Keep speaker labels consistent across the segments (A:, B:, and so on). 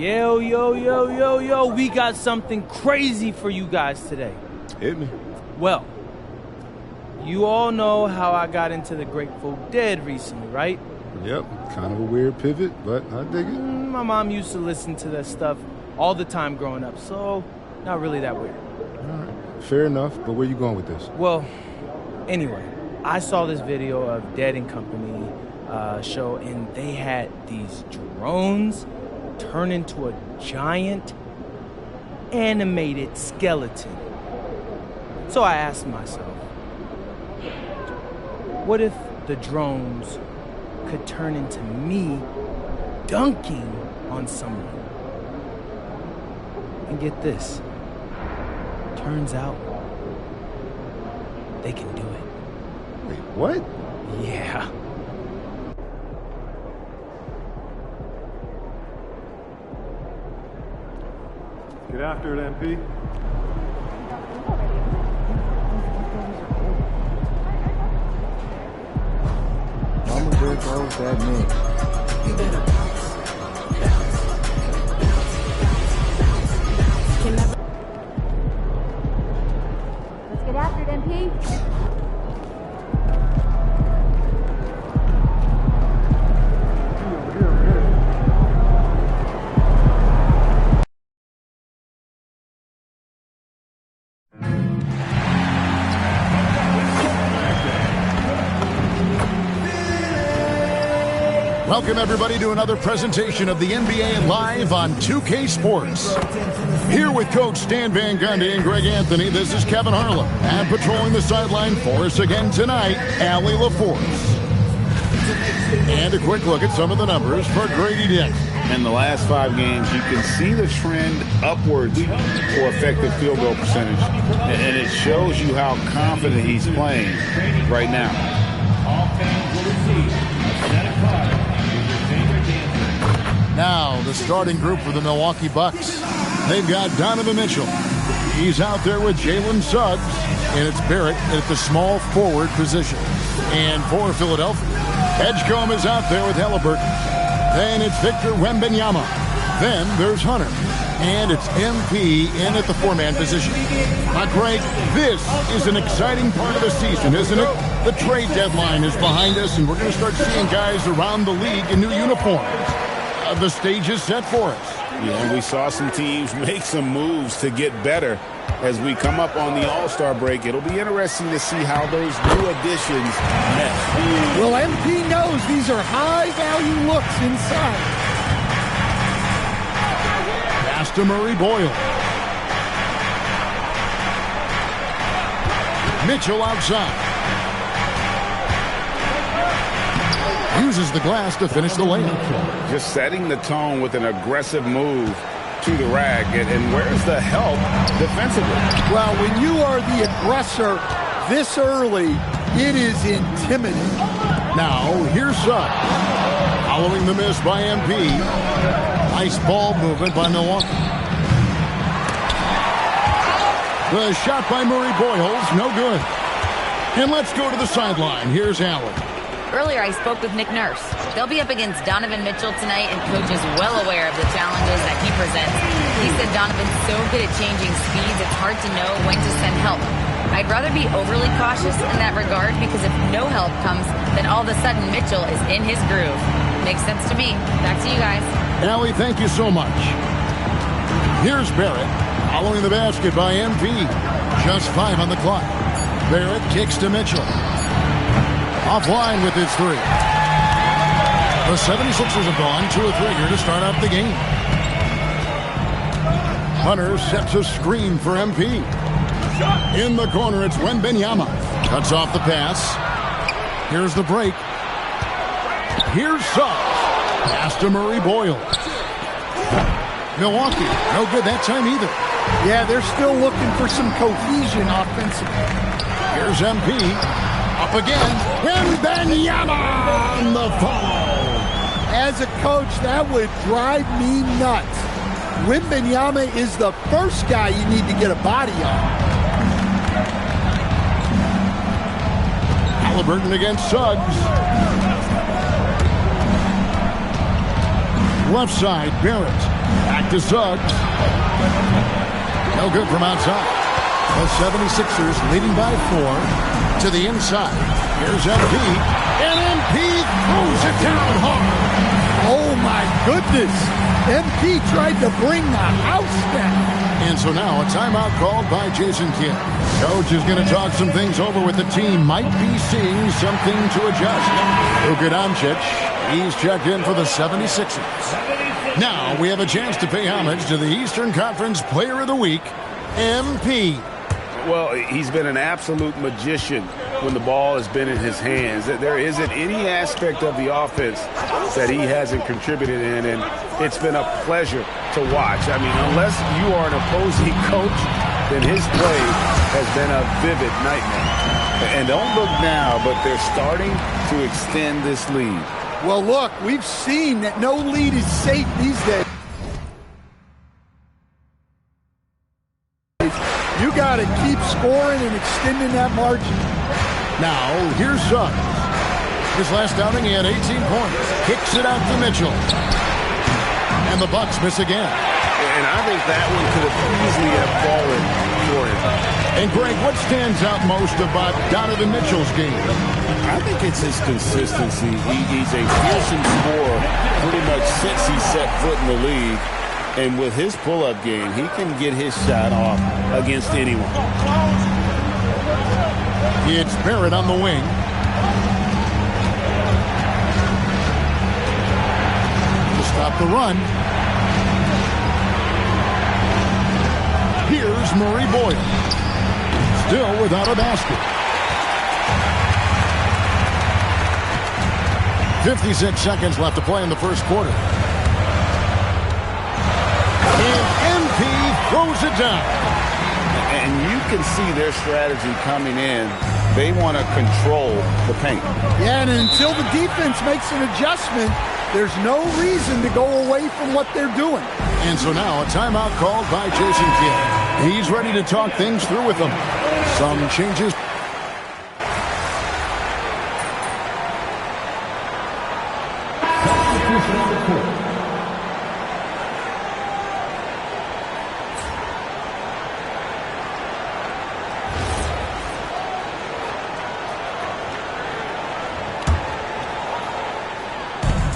A: Yo, yo, yo, yo, yo, we got something crazy for you guys today.
B: Hit me.
A: Well, you all know how I got into the Grateful Dead recently, right?
B: Yep, kind of a weird pivot, but I dig it.
A: My mom used to listen to that stuff all the time growing up, so not really that weird.
B: All right, fair enough, but where you going with this?
A: Well, anyway, I saw this video of Dead and Company show, and they had these drones turn into a giant animated skeleton. So I asked myself, what if the drones could turn into me dunking on someone? And get this, turns out they can do it.
B: Wait, what?
A: Yeah.
C: Get after it, MP.
D: Mama Bear calls that name.
E: Let's get after it, MP.
F: Welcome, everybody, to another presentation of the NBA Live on 2K Sports. Here with Coach Stan Van Gundy and Greg Anthony, this is Kevin Harlan. And patrolling the sideline for us again tonight, Allie LaForce. And a quick look at some of the numbers for Grady Dick.
G: In the last 5 games, you can see the trend upwards for effective field goal percentage. And it shows you how confident he's playing right now.
F: Now, the starting group for the Milwaukee Bucks. They've got Donovan Mitchell. He's out there with Jalen Suggs, and it's Barrett at the small forward position. And for Philadelphia, Edgecombe is out there with Halliburton. Then it's Victor Wembanyama. Then there's Hunter. And it's MP in at the 4-man position. Now, Greg, this is an exciting part of the season, isn't it? The trade deadline is behind us, and we're going to start seeing guys around the league in new uniforms. The stage is set for us.
G: Yeah, we saw some teams make some moves to get better as we come up on the All-Star break. It'll be interesting to see how those new additions mesh.
D: Well, MP knows these are high-value looks inside.
F: Pass to Murray Boyle. Mitchell outside. Uses the glass to finish the layup.
G: Just setting the tone with an aggressive move to the rack. And where's the help defensively?
D: Well, when you are the aggressor this early, it is intimidating.
F: Now, here's Suggs. Following the miss by MP. Nice ball movement by Milwaukee. The shot by Murray Boyles, no good. And let's go to the sideline. Here's Allen.
H: Earlier, I spoke with Nick Nurse. They'll be up against Donovan Mitchell tonight, and Coach is well aware of the challenges that he presents. He said Donovan's so good at changing speeds, it's hard to know when to send help. I'd rather be overly cautious in that regard, because if no help comes, then all of a sudden Mitchell is in his groove. Makes sense to me. Back to you guys.
F: Allie, thank you so much. Here's Barrett, following the basket by MP. Just 5 on the clock. Barrett kicks to Mitchell. Offline with his 3. The 76ers have gone to a 3 here to start off the game. Hunter sets a screen for MP. In the corner, it's Wembanyama. Cuts off the pass. Here's the break. Here's Suggs. Pass to Murray Boyle. Milwaukee, no good that time either.
D: Yeah, they're still looking for some cohesion offensively.
F: Here's MP. Up again. Wembanyama on the foul.
D: As a coach, that would drive me nuts. Wembanyama is the first guy you need to get a body on. Halliburton
F: against Suggs. Left side, Barrett. Back to Suggs. No good from outside. The 76ers leading by 4 to the inside. Here's MP. And MP throws it down hard.
D: Oh, my goodness. MP tried to bring the house down.
F: And so now a timeout called by Jason Kidd. Coach is going to talk some things over with the team. Might be seeing something to adjust. Luka Doncic, he's checked in for the 76ers. Now we have a chance to pay homage to the Eastern Conference Player of the Week, MP.
G: Well, he's been an absolute magician when the ball has been in his hands. There isn't any aspect of the offense that he hasn't contributed in, and it's been a pleasure to watch. I mean, unless you are an opposing coach, then his play has been a vivid nightmare. And don't look now, but they're starting to extend this lead.
D: Well, look, we've seen that no lead is safe these days. You got to keep scoring and extending that margin.
F: Now, here's Suggs. His last outing, he had 18 points. Kicks it out to Mitchell. And the Bucks miss again.
G: And I think that one could have easily have fallen for him.
F: And, Greg, what stands out most about Donovan Mitchell's game?
G: I think it's his consistency. He's a fearsome scorer pretty much since he set foot in the league. And with his pull-up game, he can get his shot off against anyone.
F: It's Barrett on the wing. To stop the run. Here's Murray Boyle. Still without a basket. 56 seconds left to play in the first quarter. And MP throws it down.
G: And you can see their strategy coming in. They want to control the paint.
D: Yeah, and until the defense makes an adjustment, there's no reason to go away from what they're doing.
F: And so now a timeout called by Jason Kidd. He's ready to talk things through with them. Some changes.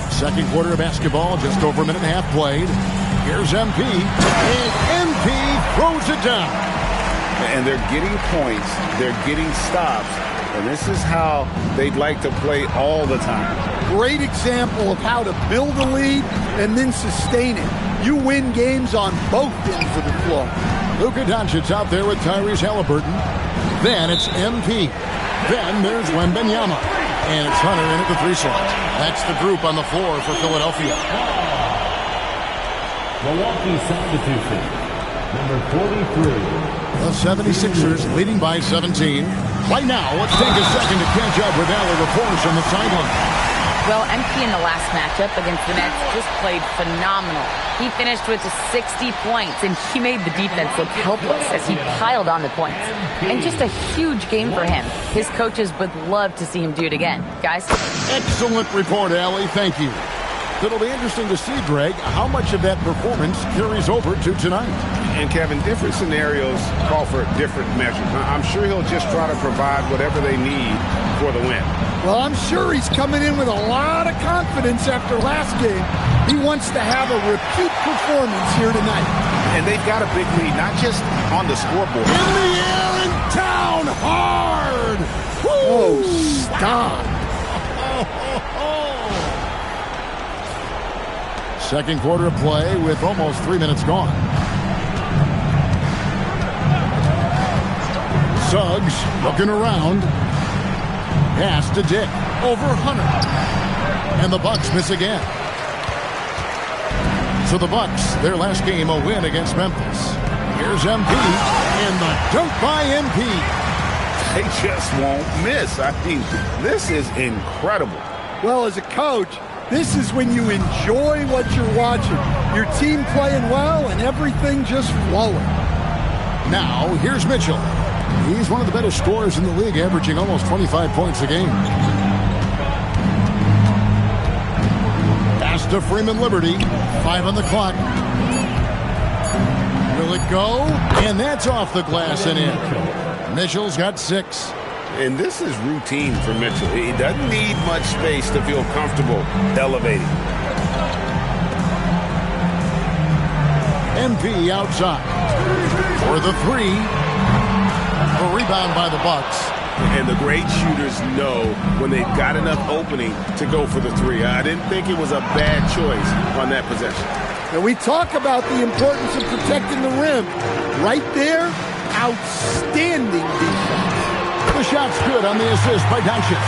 F: Second quarter of basketball, just over a minute and a half played. Here's MP, and MP throws it down.
G: And they're getting points, they're getting stops, and this is how they'd like to play all the time.
D: Great example of how to build a lead and then sustain it. You win games on both ends of the floor.
F: Luka Doncic out there with Tyrese Halliburton. Then it's MP. Then there's Wembanyama. And it's Hunter in at the 3 slot. That's the group on the floor for Philadelphia.
I: Milwaukee substitution, number 43.
F: The 76ers leading by 17. Right now, let's take a second to catch up with Allie reporters on the sideline.
H: Well, MP in the last matchup against the Nets just played phenomenal. He finished with 60 points, and he made the defense look helpless as he piled on the points. And just a huge game for him. His coaches would love to see him do it again. Guys?
F: Excellent report, Allie. Thank you. It'll be interesting to see, Greg, how much of that performance carries over to tonight.
G: And, Kevin, different scenarios call for different measures. I'm sure he'll just try to provide whatever they need for the win.
D: Well, I'm sure he's coming in with a lot of confidence after last game. He wants to have a repeat performance here tonight.
G: And they've got a big lead, not just on the scoreboard.
F: In the air and down hard! Woo!
D: Oh, stop.
F: Second quarter of play with almost 3 minutes gone. Suggs looking around. Pass to Dick. Over Hunter. And the Bucks miss again. So the Bucks, their last game, a win against Memphis. Here's MP. And the dunk by MP.
G: They just won't miss. I mean, this is incredible.
D: Well, as a coach, this is when you enjoy what you're watching. Your team playing well and everything just flowing.
F: Now, here's Mitchell. He's one of the better scorers in the league, averaging almost 25 points a game. Pass to to Freeman Liberty. 5 on the clock. Will it go? And that's off the glass and in. Mitchell's got 6.
G: And this is routine for Mitchell. He doesn't need much space to feel comfortable elevating.
F: MP outside for the 3. A rebound by the Bucks.
G: And the great shooters know when they've got enough opening to go for the 3. I didn't think it was a bad choice on that possession.
D: And we talk about the importance of protecting the rim. Right there, outstanding defense.
F: The shot's good on the assist by Doncic.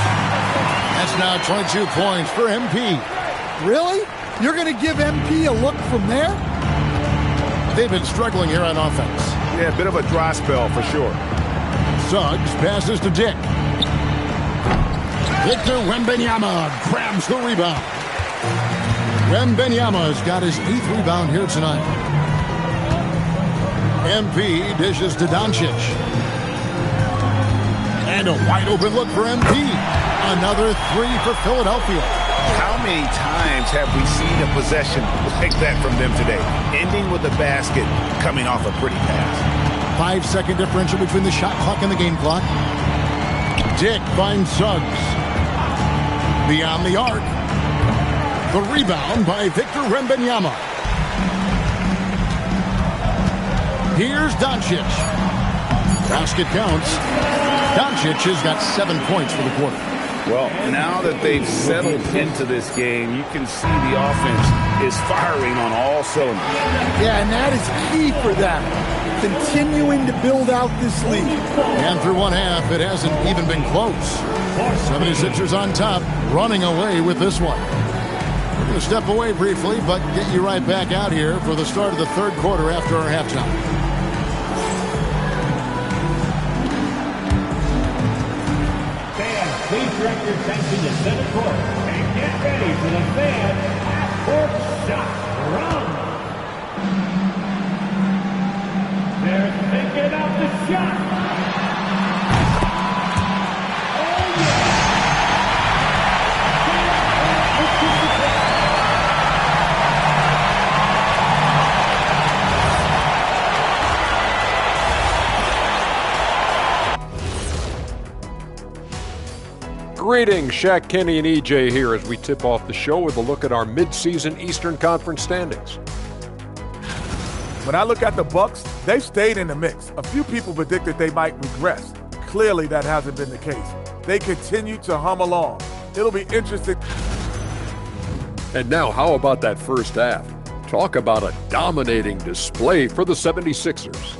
F: That's now 22 points for MP.
D: Really? You're going to give MP a look from there?
F: They've been struggling here on offense.
G: Yeah, a bit of a dry spell for sure.
F: Suggs passes to Dick. Victor Wembanyama grabs the rebound. Wembanyama's got his 8th rebound here tonight. MP dishes to Doncic. And a wide open look for MP. Another 3 for Philadelphia.
G: How many times have we seen a possession like that from them today? Ending with a basket, coming off a pretty pass.
F: 5-second differential between the shot clock and the game clock. Dick finds Suggs. Beyond the arc. The rebound by Victor Wembanyama. Here's Doncic. Basket counts. Doncic has got 7 points for the quarter.
G: Well, now that they've settled into this game, you can see the offense is firing on all cylinders.
D: Yeah, and that is key for them. Continuing to build out this lead.
F: And through one half, it hasn't even been close. 76ers on top, running away with this one. We're going to step away briefly, but get you right back out here for the start of the third quarter after our halftime.
I: Fans, please direct your attention to center court and get ready for the fan half-court shot run. They're thinking of the shot.
J: Greetings, Shaq, Kenny, and EJ here as we tip off the show with a look at our mid-season Eastern Conference standings.
K: When I look at the Bucks, they've stayed in the mix. A few people predicted they might regress. Clearly, that hasn't been the case. They continue to hum along. It'll be interesting.
J: And now, how about that first half? Talk about a dominating display for the 76ers.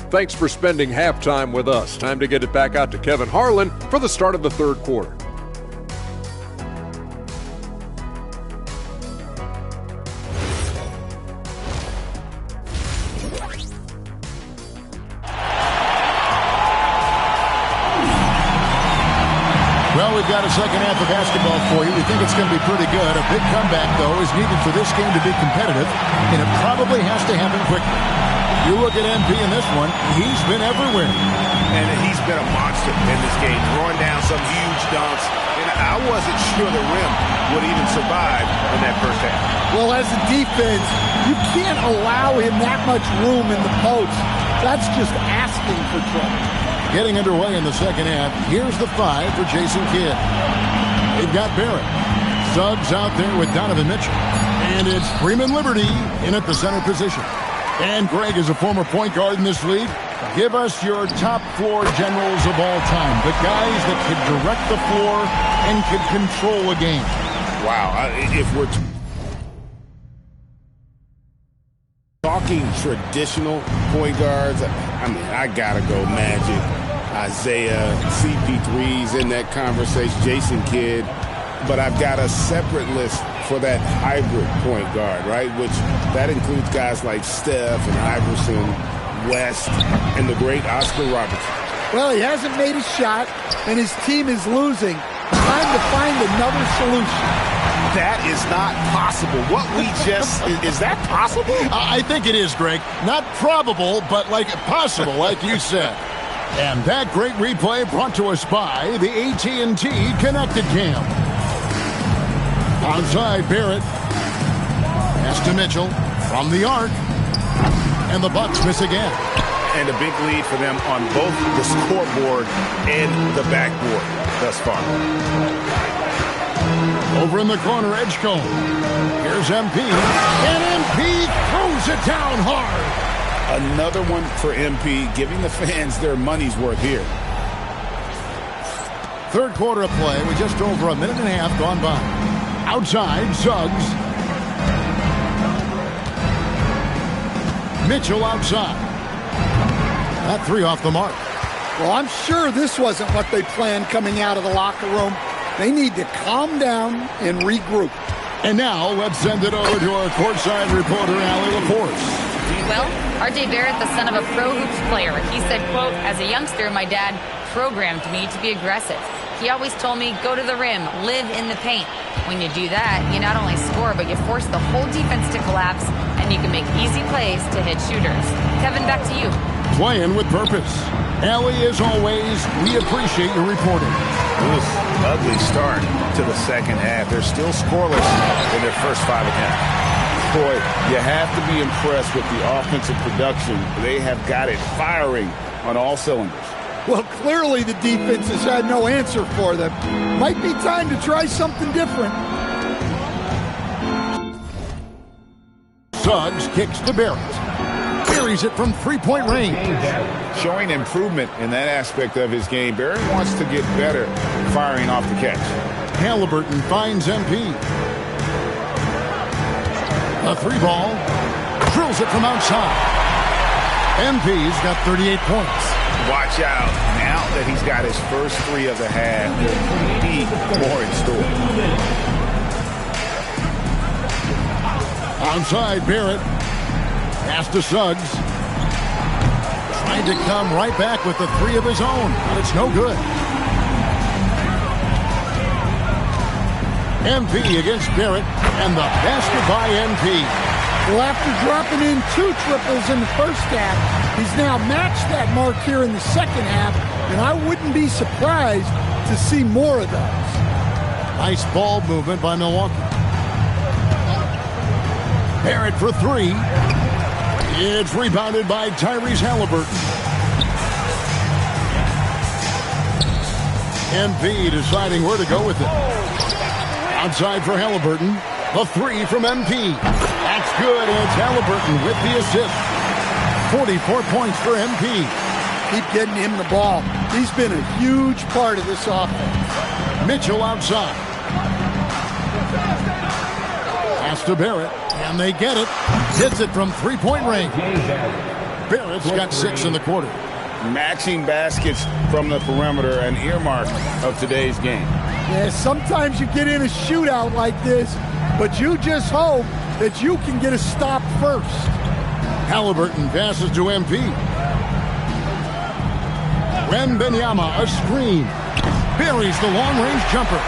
J: Thanks for spending halftime with us. Time to get it back out to Kevin Harlan for the start of the third quarter.
F: Well, we've got a second half of basketball for you. We think it's going to be pretty good. A big comeback, though, is needed for this game to be competitive, and it probably has to happen quickly. You look at MP in this one, he's been everywhere.
G: And he's been a monster in this game, throwing down some huge dunks. And I wasn't sure the rim would even survive in that first half.
D: Well, as a defense, you can't allow him that much room in the post. That's just asking for trouble.
F: Getting underway in the second half, here's the 5 for Jason Kidd. They've got Barrett. Suggs out there with Donovan Mitchell. And it's Freeman Liberty in at the center position. And Greg is a former point guard in this league. Give us your top floor generals of all time. The guys that could direct the floor and could control a game.
G: Wow. If we're talking traditional point guards, I mean, I got to go Magic, Isaiah, CP3's in that conversation, Jason Kidd. But I've got a separate list for that hybrid point guard, right? Which that includes guys like Steph and Iverson, West, and the great Oscar Robertson.
D: Well, he hasn't made a shot, and his team is losing. Time to find another solution.
G: That is not possible. What we just is that possible?
F: I think it is, Greg. Not probable, but like possible, like you said. And that great replay brought to us by the AT&T Connected Cam. Onside, Barrett. Pass to Mitchell from the arc. And the Bucks miss again.
G: And a big lead for them on both the scoreboard and the backboard thus far.
F: Over in the corner, Edgecombe. Here's MP. And MP throws it down hard.
G: Another one for MP, giving the fans their money's worth here.
F: Third quarter of play with just over a minute and a half gone by. Outside, Suggs. Mitchell outside. That three off the mark.
D: Well, I'm sure this wasn't what they planned coming out of the locker room. They need to calm down and regroup.
F: And now let's send it over to our courtside reporter, Allie LaForce.
H: Well, R.J. Barrett, the son of a pro hoops player, he said, quote, "As a youngster, my dad programmed me to be aggressive. He always told me, go to the rim, live in the paint. When you do that, you not only score, but you force the whole defense to collapse, and you can make easy plays to hit shooters." Kevin, back to you.
F: Playing with purpose. Allie, as always, we appreciate your reporting.
G: It was an ugly start to the second half. They're still scoreless in their first 5 attempts. Boy, you have to be impressed with the offensive production. They have got it firing on all cylinders.
D: Well, clearly the defense has had no answer for them. Might be time to try something different.
F: Suggs kicks to Barrett. Buries it from three-point range.
G: Showing improvement in that aspect of his game. Barrett wants to get better firing off the catch.
F: Halliburton finds MP. A three ball. Drills it from outside. MP's got 38 points.
G: Watch out. Now that he's got his first three of the half, there could be more in store.
F: Onside, Barrett. Pass to Suggs. Trying to come right back with the three of his own, but it's no good. MP against Barrett, and the basket by MP.
D: Well, after dropping in 2 triples in the first half, he's now matched that mark here in the second half, and I wouldn't be surprised to see more of those.
F: Nice ball movement by Milwaukee. Barrett for three. It's rebounded by Tyrese Halliburton. MP deciding where to go with it. Outside for Halliburton. The three from MP. That's good, and it's Halliburton with the assist. 44 points for MP.
D: Keep getting him the ball. He's been a huge part of this offense.
F: Mitchell outside. Pass to Barrett, and they get it. Hits it from three-point range. Barrett's got 6 in the quarter.
G: Matching baskets from the perimeter, an earmark of today's game.
D: Yeah, sometimes you get in a shootout like this, but you just hope that you can get a stop first.
F: Halliburton passes to MP. Wembanyama, a screen. Buries the long-range jumper.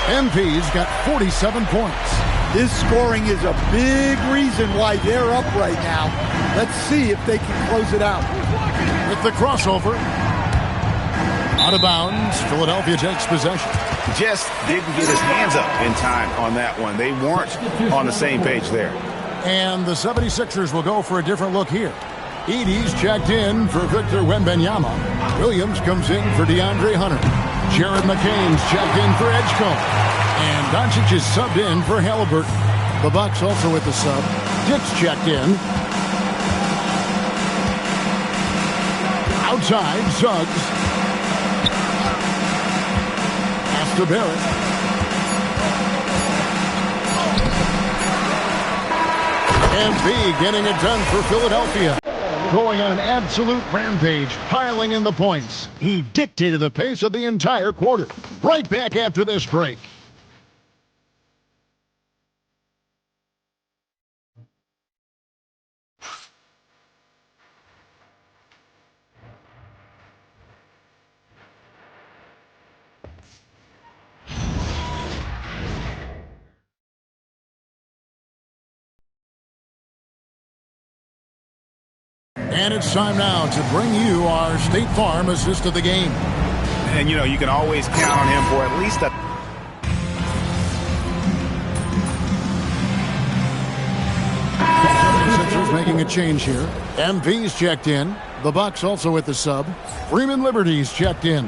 F: MP's got 47 points.
D: His scoring is a big reason why they're up right now. Let's see if they can close it out.
F: With the crossover. Out of bounds, Philadelphia takes possession.
G: Just didn't get his hands up in time on that one. They weren't on the same page there.
F: And the 76ers will go for a different look here. Edey's checked in for Victor Wembanyama. Williams comes in for DeAndre Hunter. Jared McCain's checked in for Edgecombe. And Doncic is subbed in for Halliburton. The Bucks also with the sub. Dick's checked in. Outside, Suggs. Pass to Barrett. MP getting it done for Philadelphia. Going on an absolute rampage, piling in the points. He dictated the pace of the entire quarter. Right back after this break. And it's time now to bring you our State Farm assist of the game.
G: And, you know, you can always count on him for at least a...
F: Bucks making a change here. MP's checked in. The Bucks also with the sub. Freeman Liberty's checked in.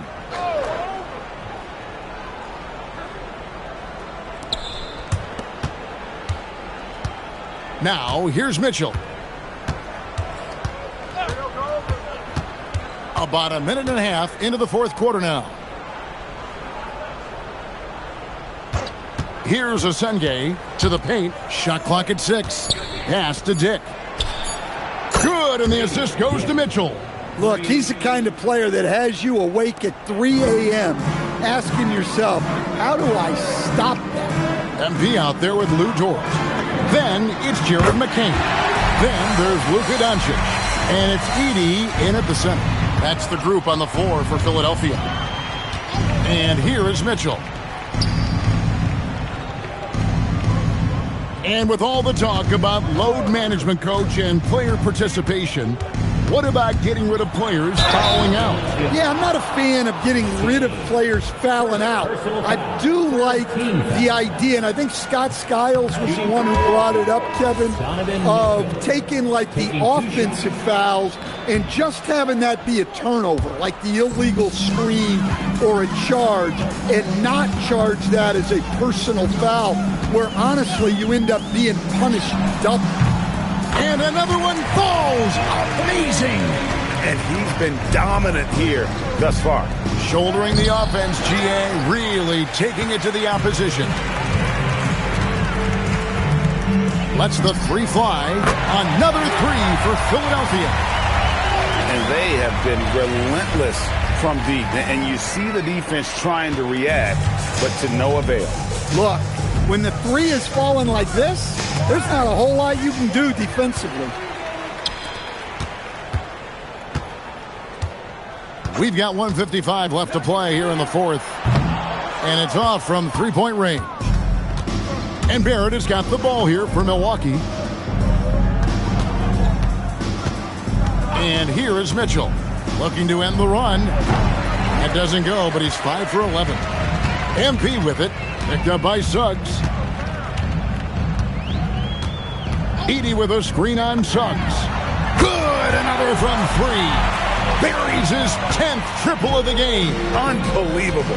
F: Now, here's Mitchell. About a minute and a half into the fourth quarter now. Here's Asenge to the paint. Shot clock at 6. Pass to Dick. Good, and the assist goes to Mitchell.
D: Look, he's the kind of player that has you awake at 3 a.m. asking yourself, how do I stop that?
F: MP out there with Lou George. Then it's Jared McCain. Then there's Luka Doncic. And it's Edey in at the center. That's the group on the floor for Philadelphia. And here is Mitchell. And with all the talk about load management, coach, and player participation, what about getting rid of players fouling out?
D: Yeah, I'm not a fan of getting rid of players fouling out. I do like the idea, and I think Scott Skiles was the one who brought it up, Kevin, of taking like the offensive fouls and just having that be a turnover, like the illegal screen or a charge, and not charge that as a personal foul, where honestly you end up being punished double.
F: And another one falls. Amazing.
G: And he's been dominant here thus far.
F: Shouldering the offense, GA really taking it to the opposition. Lets the three fly. Another three for Philadelphia.
G: And they have been relentless from deep. And you see the defense trying to react, but to no avail.
D: Look, when the three is falling like this, there's not a whole lot you can do defensively.
F: We've got 1:55 left to play here in the fourth. And it's off from three-point range. And Barrett has got the ball here for Milwaukee. And here is Mitchell looking to end the run. It doesn't go, but he's 5 for 11. MP with it. Picked up by Suggs. Edey with a screen on Suggs. Good! Another from 3. Buries his 10th triple of the game.
G: Unbelievable.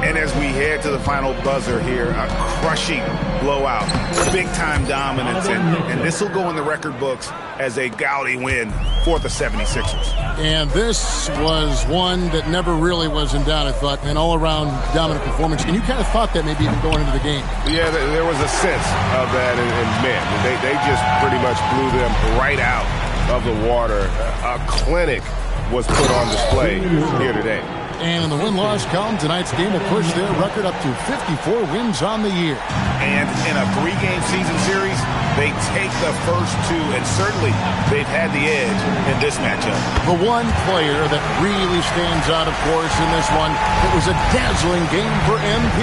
G: And as we head to the final buzzer here, a crushing blowout. Big-time dominance. And this will go in the record books as a gaudy win for the 76ers.
F: And this was one that never really was in doubt, I thought. An all-around dominant performance. And you kind of thought that maybe even going into the game.
G: Yeah, there was a sense of that. And man, they just pretty much blew them right out of the water. A clinic was put on display here today.
F: And in the win-loss column, tonight's game will push their record up to 54 wins on the year.
G: And in a 3-game season series, they take the first 2, and certainly they've had the edge in this matchup.
F: The one player that really stands out, of course, in this one, it was a dazzling game for MP.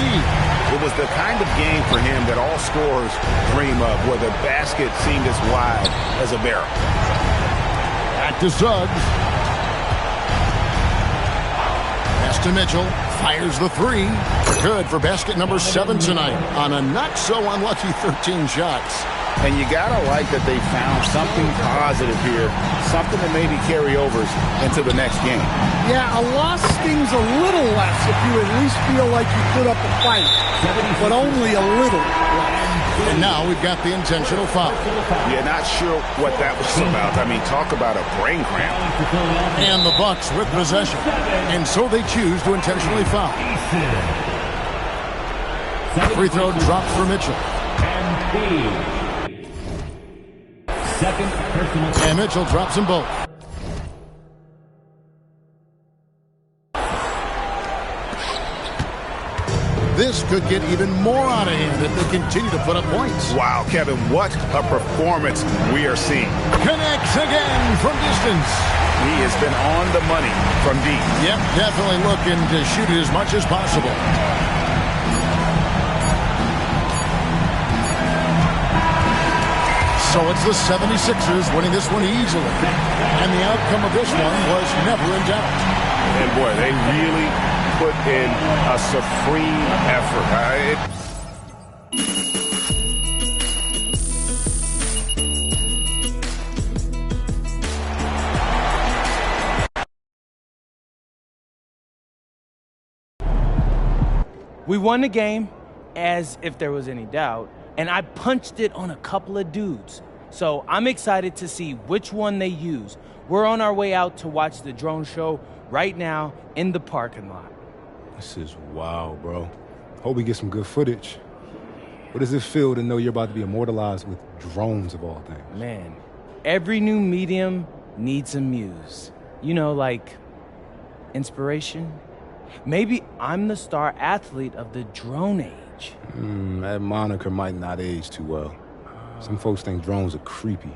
G: It was the kind of game for him that all scorers dream of, where the basket seemed as wide as a barrel.
F: Back to Suggs. To Mitchell, fires the 3. Good for basket number 7 tonight on a not-so-unlucky 13 shots.
G: And you gotta like that they found something positive here, something that maybe carry overs into the next game.
D: Yeah, a loss stings a little less if you at least feel like you put up a fight, but only a little less.
F: And now we've got the intentional foul.
G: Yeah, not sure what that was about. I mean, talk about a brain cramp.
F: And the Bucks with possession. And so they choose to intentionally foul. Free throw drops for Mitchell. And Mitchell drops them both. This could get even more out of hand if they continue to put up points.
G: Wow, Kevin, what a performance we are seeing.
F: Connects again from distance.
G: He has been on the money from deep.
F: Yep, definitely looking to shoot it as much as possible. So it's the 76ers winning this one easily. And the outcome of this one was never in doubt.
G: And boy, they really put in a supreme effort.
A: We won the game, as if there was any doubt, and I punched it on a couple of dudes. So I'm excited to see which one they use. We're on our way out to watch the drone show right now in the parking lot.
B: This is wild, bro. Hope we get some good footage. What does it feel to know you're about to be immortalized with drones of all things?
A: Man, every new medium needs a muse. You know, like inspiration. Maybe I'm the star athlete of the drone age.
B: That moniker might not age too well. Some folks think drones are creepy.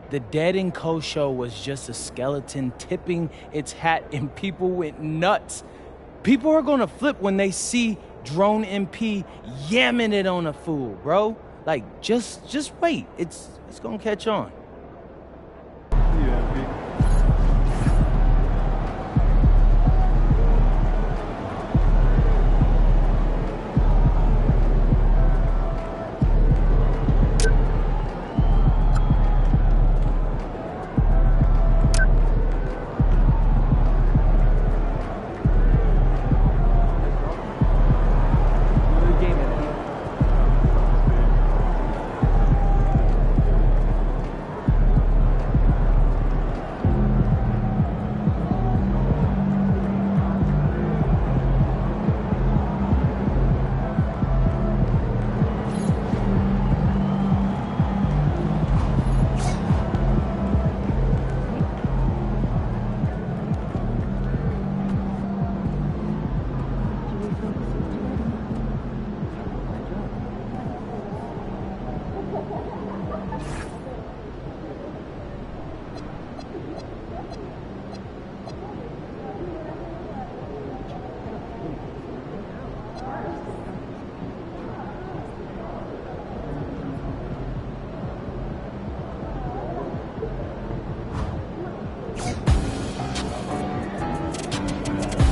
A: The Dead & Co show was just a skeleton tipping its hat and people went nuts. People are gonna flip when they see Drone MP yamming it on a fool, bro. Like, just wait. It's gonna catch on.
C: Yeah, MP.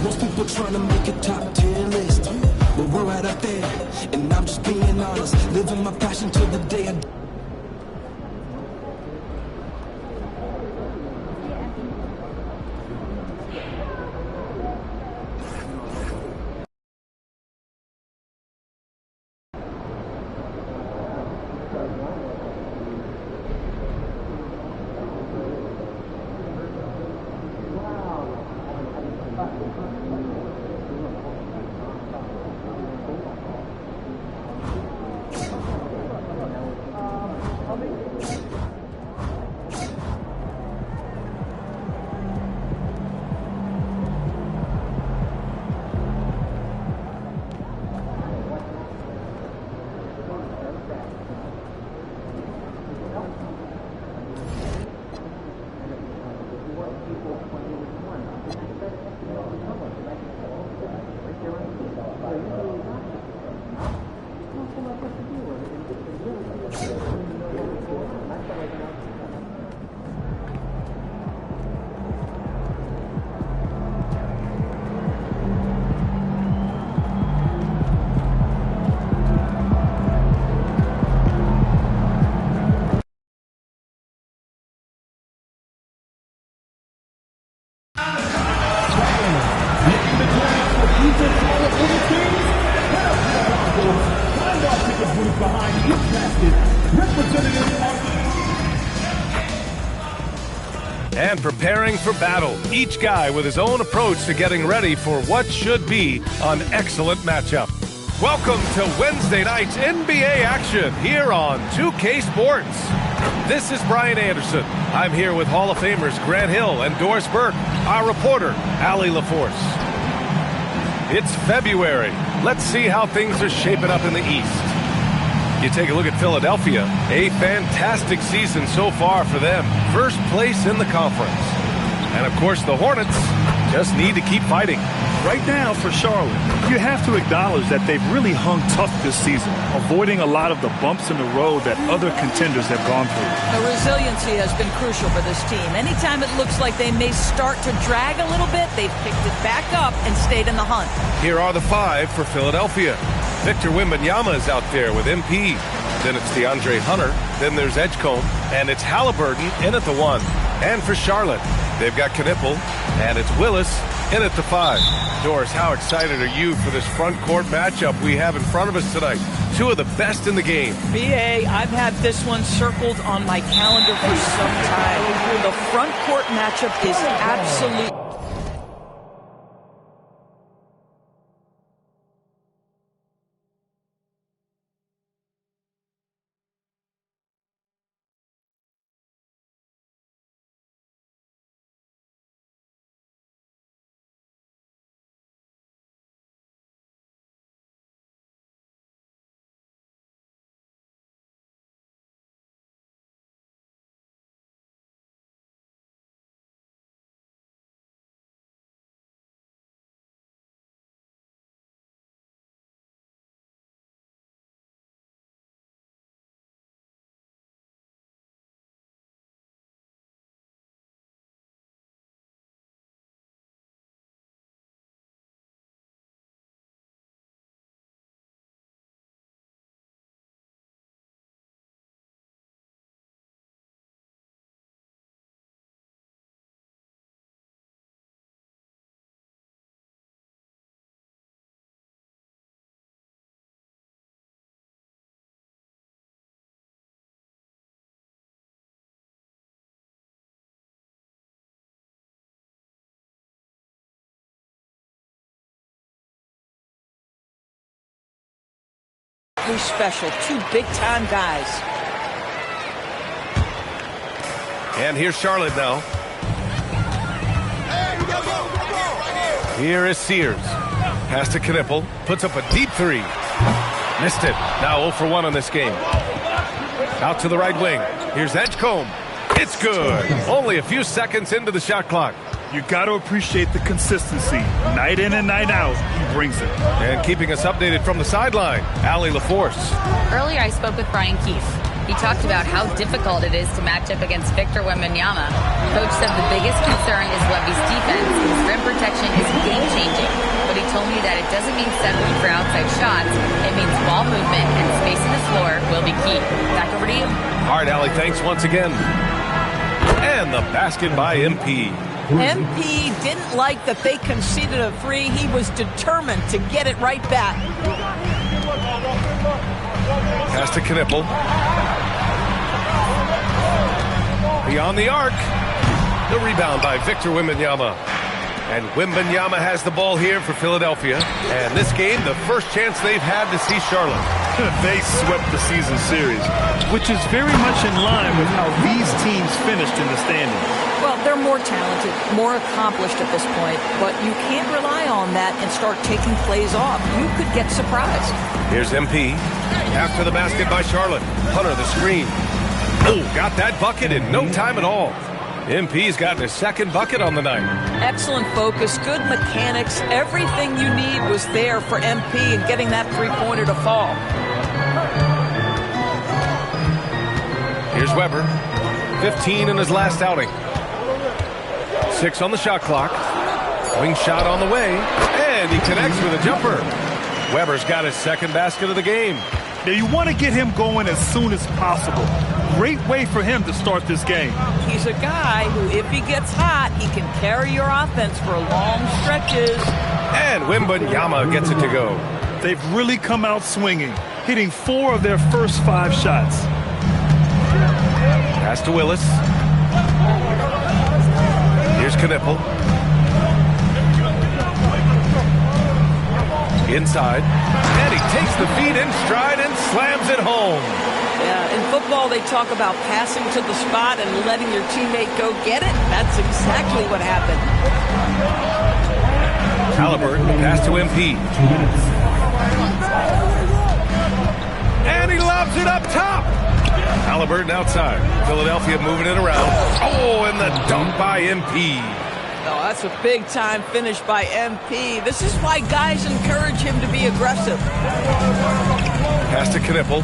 L: Most people trying to make a top 10 list, but we're right up there, and I'm just being honest, living my passion till the day I die.
M: And preparing for battle, each guy with his own approach to getting ready for what should be an excellent matchup. Welcome to Wednesday night's NBA action here on 2K Sports. This is Brian Anderson. I'm here with Hall of Famers Grant Hill and Doris Burke, our reporter, Allie LaForce. It's February. Let's see how things are shaping up in the East. You take a look at Philadelphia, a fantastic season so far for them. First place in the conference. And of course, the Hornets just need to keep fighting.
N: Right now for Charlotte, you have to acknowledge that they've really hung tough this season, avoiding a lot of the bumps in the road that other contenders have gone through.
O: The resiliency has been crucial for this team. Anytime it looks like they may start to drag a little bit, they've picked it back up and stayed in the hunt.
M: Here are the five for Philadelphia. Victor Wembanyama is out there with MP. Then it's DeAndre Hunter. Then there's Edgecombe. And it's Halliburton in at the one. And for Charlotte, They've got Knipple, and it's Willis in at the 5. Doris, how excited are you for this front court matchup we have in front of us tonight? Two of the best in the game.
O: BA, I've had this one circled on my calendar for some time. The front court matchup is absolute. Special, two big-time guys.
M: And here's Charlotte now. Here is Sears. Pass to Knipple. Puts up a deep 3. Missed it. Now 0 for 1 on this game. Out to the right wing. Here's Edgecombe. It's good. Only a few seconds into the shot clock.
N: You got to appreciate the consistency. Night in and night out, he brings it.
M: And keeping us updated from the sideline, Allie LaForce.
H: Earlier, I spoke with Brian Keefe. He talked about how difficult it is to match up against Victor Wembanyama. Coach said the biggest concern is Wemby's defense. His rim protection is game-changing. But he told me that it doesn't mean settling for outside shots. It means ball movement and spacing the floor will be key. Back over to you.
M: All right, Allie, thanks once again. And the basket by MP.
O: MP didn't like that they conceded a 3. He was determined to get it right back.
M: Pass to Knipple. Beyond the arc. The rebound by Victor Wembanyama. And Wembanyama has the ball here for Philadelphia. And this game, the first chance they've had to see Charlotte.
N: They swept the season series, which is very much in line with how these teams finished in the standings.
O: Well, they're more talented, more accomplished at this point, but you can't rely on that and start taking plays off. You could get surprised.
M: Here's MP. After the basket by Charlotte. Hunter the screen. Oh, got that bucket in no time at all. MP's gotten his second bucket on the night. Excellent focus, good mechanics. Everything you need was there for MP in getting that three-pointer to fall. Here's Weber. 15 in his last outing. 6 on the shot clock. Wing shot on the way. And he connects with a jumper. Weber's got his second basket of the game.
N: Now you want to get him going as soon as possible. Great way for him to start this game.
O: He's a guy who, if he gets hot, he can carry your offense for long stretches.
M: And Wembanyama gets it to go.
N: They've really come out swinging, hitting 4 of their first 5 shots.
M: Pass to Willis. Here's Knipple. Inside. And he takes the feet in stride and slams it home.
O: Yeah, in football they talk about passing to the spot and letting your teammate go get it. That's exactly what happened.
M: Halliburton, pass to MP. And he lobs it up top. Halliburton outside. Philadelphia moving it around. Oh, and the dunk by MP.
O: Oh, that's a big-time finish by MP. This is why guys encourage him to be aggressive.
M: Pass to Knipple.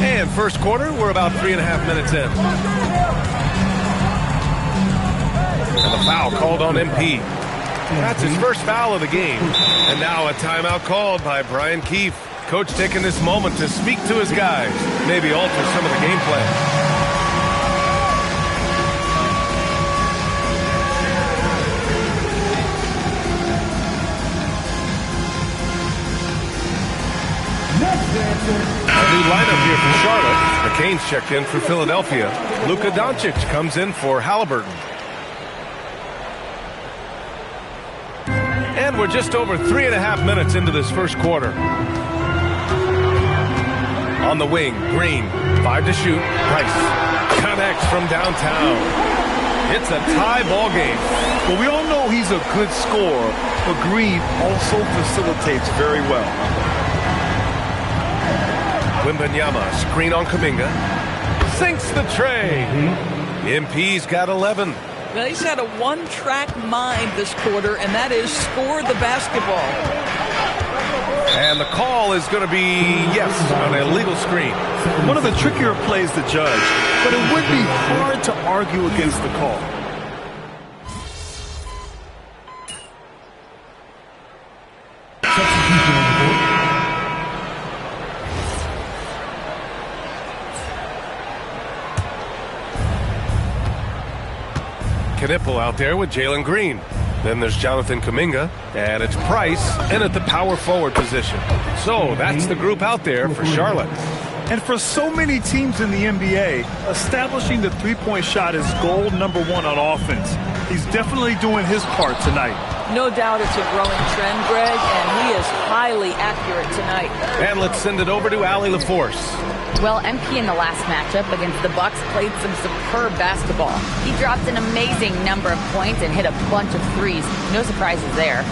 M: And first quarter, we're about 3.5 minutes in. And the foul called on MP. That's his first foul of the game. And now a timeout called by Brian Keefe. Coach taking this moment to speak to his guys. Maybe alter some of the game plan. A new lineup here for Charlotte. McCain's checked in for Philadelphia. Luka Doncic comes in for Halliburton. And we're just over 3.5 minutes into this first quarter. On the wing, Green, 5 to shoot. Price connects from downtown. It's a tie ball game.
N: Well, we all know he's a good scorer, but Green also facilitates very well.
M: Wembanyama, screen on Kuminga. Sinks the tray. MP's got 11.
O: Well, he's had a one-track mind this quarter, and that is score the basketball.
M: And the call is going to be, yes, on an illegal screen.
N: One of the trickier plays to judge, but it would be hard to argue against the call.
M: Knipple out there with Jalen Green. Then there's Jonathan Kuminga, and it's Price in at the power forward position. So that's the group out there for Charlotte.
N: And for so many teams in the NBA, establishing the three-point shot is goal number 1 on offense. He's definitely doing his part tonight.
O: No doubt it's a growing trend, Greg, and he is highly accurate tonight.
M: And let's send it over to Allie LaForce.
H: Well, MP in the last matchup against the Bucks played some superb basketball. He dropped an amazing number of points and hit a bunch of threes. No surprises there.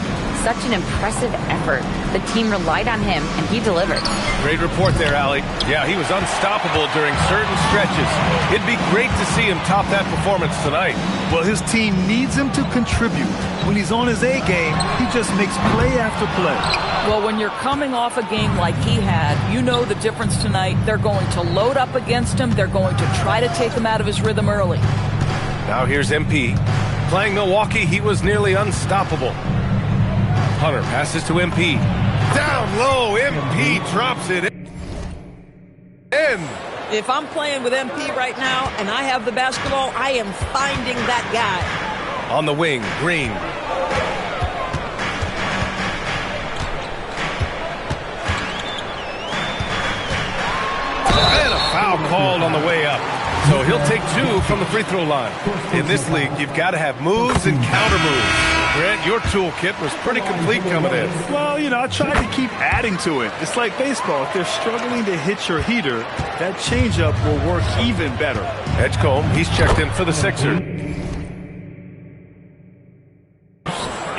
H: Such an impressive effort. The team relied on him, and he delivered.
M: Great report there, Allie. Yeah, he was unstoppable during certain stretches. It'd be great to see him top that performance tonight.
N: Well, his team needs him to contribute. When he's on his A game, he just makes play after play.
O: Well, when you're coming off a game like he had, you know the difference tonight. They're going to load up against him. They're going to try to take him out of his rhythm early.
M: Now here's MP. Playing Milwaukee, he was nearly unstoppable. Hunter passes to MP. Down low, MP drops it in.
O: If I'm playing with MP right now and I have the basketball, I am finding that guy.
M: On the wing, Green. And a foul called on the way up. So he'll take 2 from the free throw line. In this league, you've got to have moves and counter moves. Grant, your toolkit was pretty complete coming in.
N: Well, you know, I tried to keep adding to it. It's like baseball. If they're struggling to hit your heater, that changeup will work even better.
M: Edgecombe, he's checked in for the Sixers.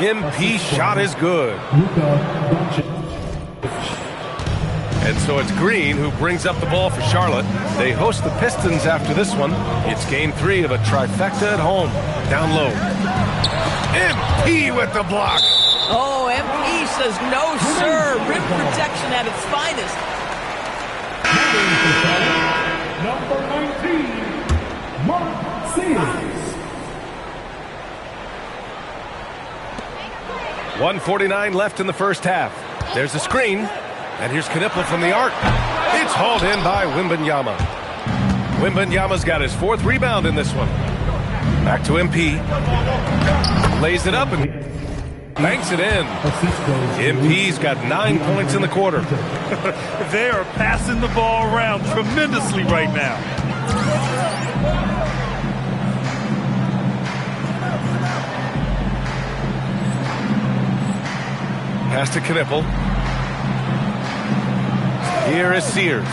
M: MP shot is good. And so it's Green who brings up the ball for Charlotte. They host the Pistons after this one. It's game 3 of a trifecta at home. Down low. MP with the block.
O: Oh, MP says no, sir. Rim protection at its finest.
I: Number 19, Mark Sears.
M: 1:49 left in the first half. There's a screen, and here's Knipple from the arc. It's hauled in by Wembanyama. Wembanyama's got his 4th rebound in this one. Back to MP. Lays it up and banks it in. MP's got 9 points in the quarter.
N: They are passing the ball around tremendously right now.
M: Pass to Knipple. Here is Sears.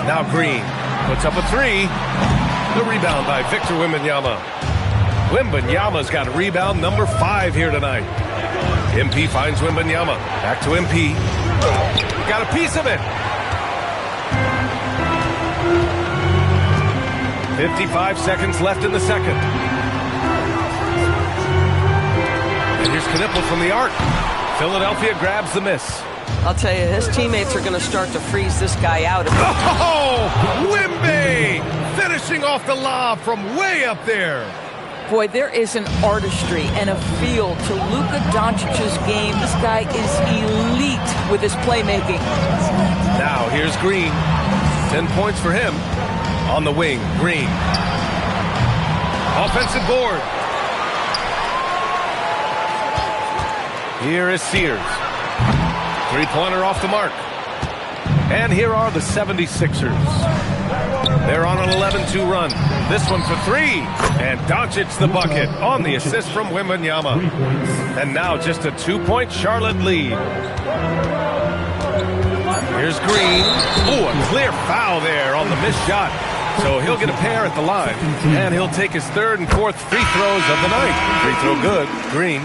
M: Now Green puts up a 3. The rebound by Victor Wembanyama. Wembanyama's got rebound number 5 here tonight. MP finds Wembanyama. Back to MP. Got a piece of it. 55 seconds left in the second. And here's Knipple from the arc. Philadelphia grabs the miss.
O: I'll tell you, his teammates are going to start to freeze this guy out.
M: Oh, Wemby finishing off the lob from way up there.
O: Boy, there is an artistry and a feel to Luka Doncic's game. This guy is elite with his playmaking.
M: Now here's Green. 10 points for him. On the wing, Green. Offensive board. Here is Sears. Three-pointer off the mark. And here are the 76ers. They're on an 11-2 run. This one for three. And Doncic the bucket on the assist from Wembanyama. And now just a 2-point Charlotte lead. Here's Green. Ooh, a clear foul there on the missed shot. So he'll get a pair at the line. And he'll take his third and fourth free throws of the night. Free throw good. Green.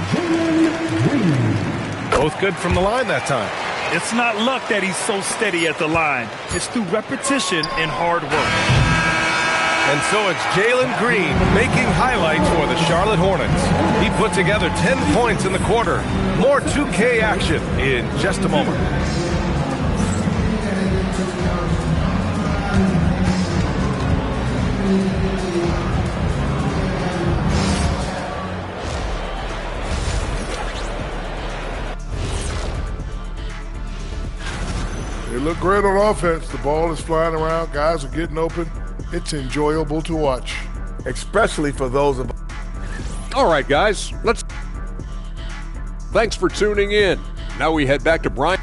M: Both good from the line that time.
N: It's not luck that he's so steady at the line. It's through repetition and hard work.
M: And so it's Jalen Green making highlights for the Charlotte Hornets. He put together 10 points in the quarter. More 2K action in just a moment.
P: They look great on offense. The ball is flying around. Guys are getting open. It's enjoyable to watch.
K: Especially for those of...
J: All right, guys. Thanks for tuning in. Now we head back to Brian.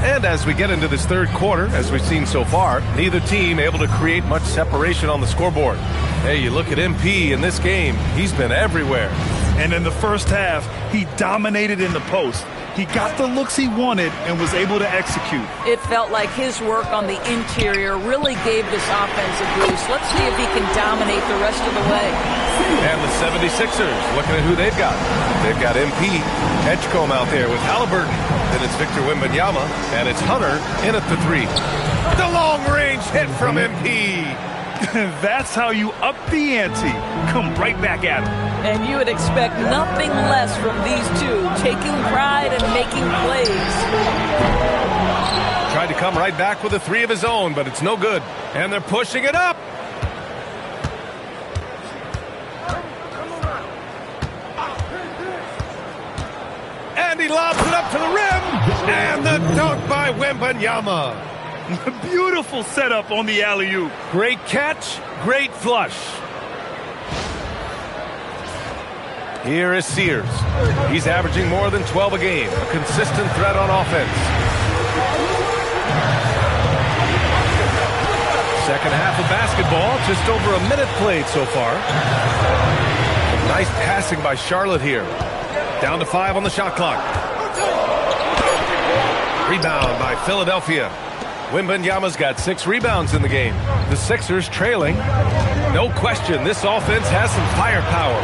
M: And as we get into this third quarter, as we've seen so far, neither team able to create much separation on the scoreboard. Hey, you look at MP in this game, he's been everywhere.
N: And in the first half, he dominated in the post. He got the looks he wanted and was able to execute.
O: It felt like his work on the interior really gave this offense a boost. Let's see if he can dominate the rest of the way.
M: And the 76ers, looking at who they've got. They've got MP, Edgecombe out there with Halliburton. Then it's Victor Wembanyama, and it's Hunter in at the three. The long-range hit from MP.
N: That's how you up the ante. Come right back at him.
O: And you would expect nothing less from these two, taking pride and making plays.
M: Tried to come right back with a three of his own, but it's no good. And they're pushing it up. And he lobs it up to the rim. And the dunk by Wembanyama.
N: Beautiful setup on the alley-oop.
M: Great catch, great flush. Here is Sears. He's averaging more than 12 a game. A consistent threat on offense. Second half of basketball, just over a minute played so far. Nice passing by Charlotte here. Down to 5 on the shot clock. Rebound by Philadelphia. Wembanyama's got 6 rebounds in the game. The Sixers trailing. No question, this offense has some firepower.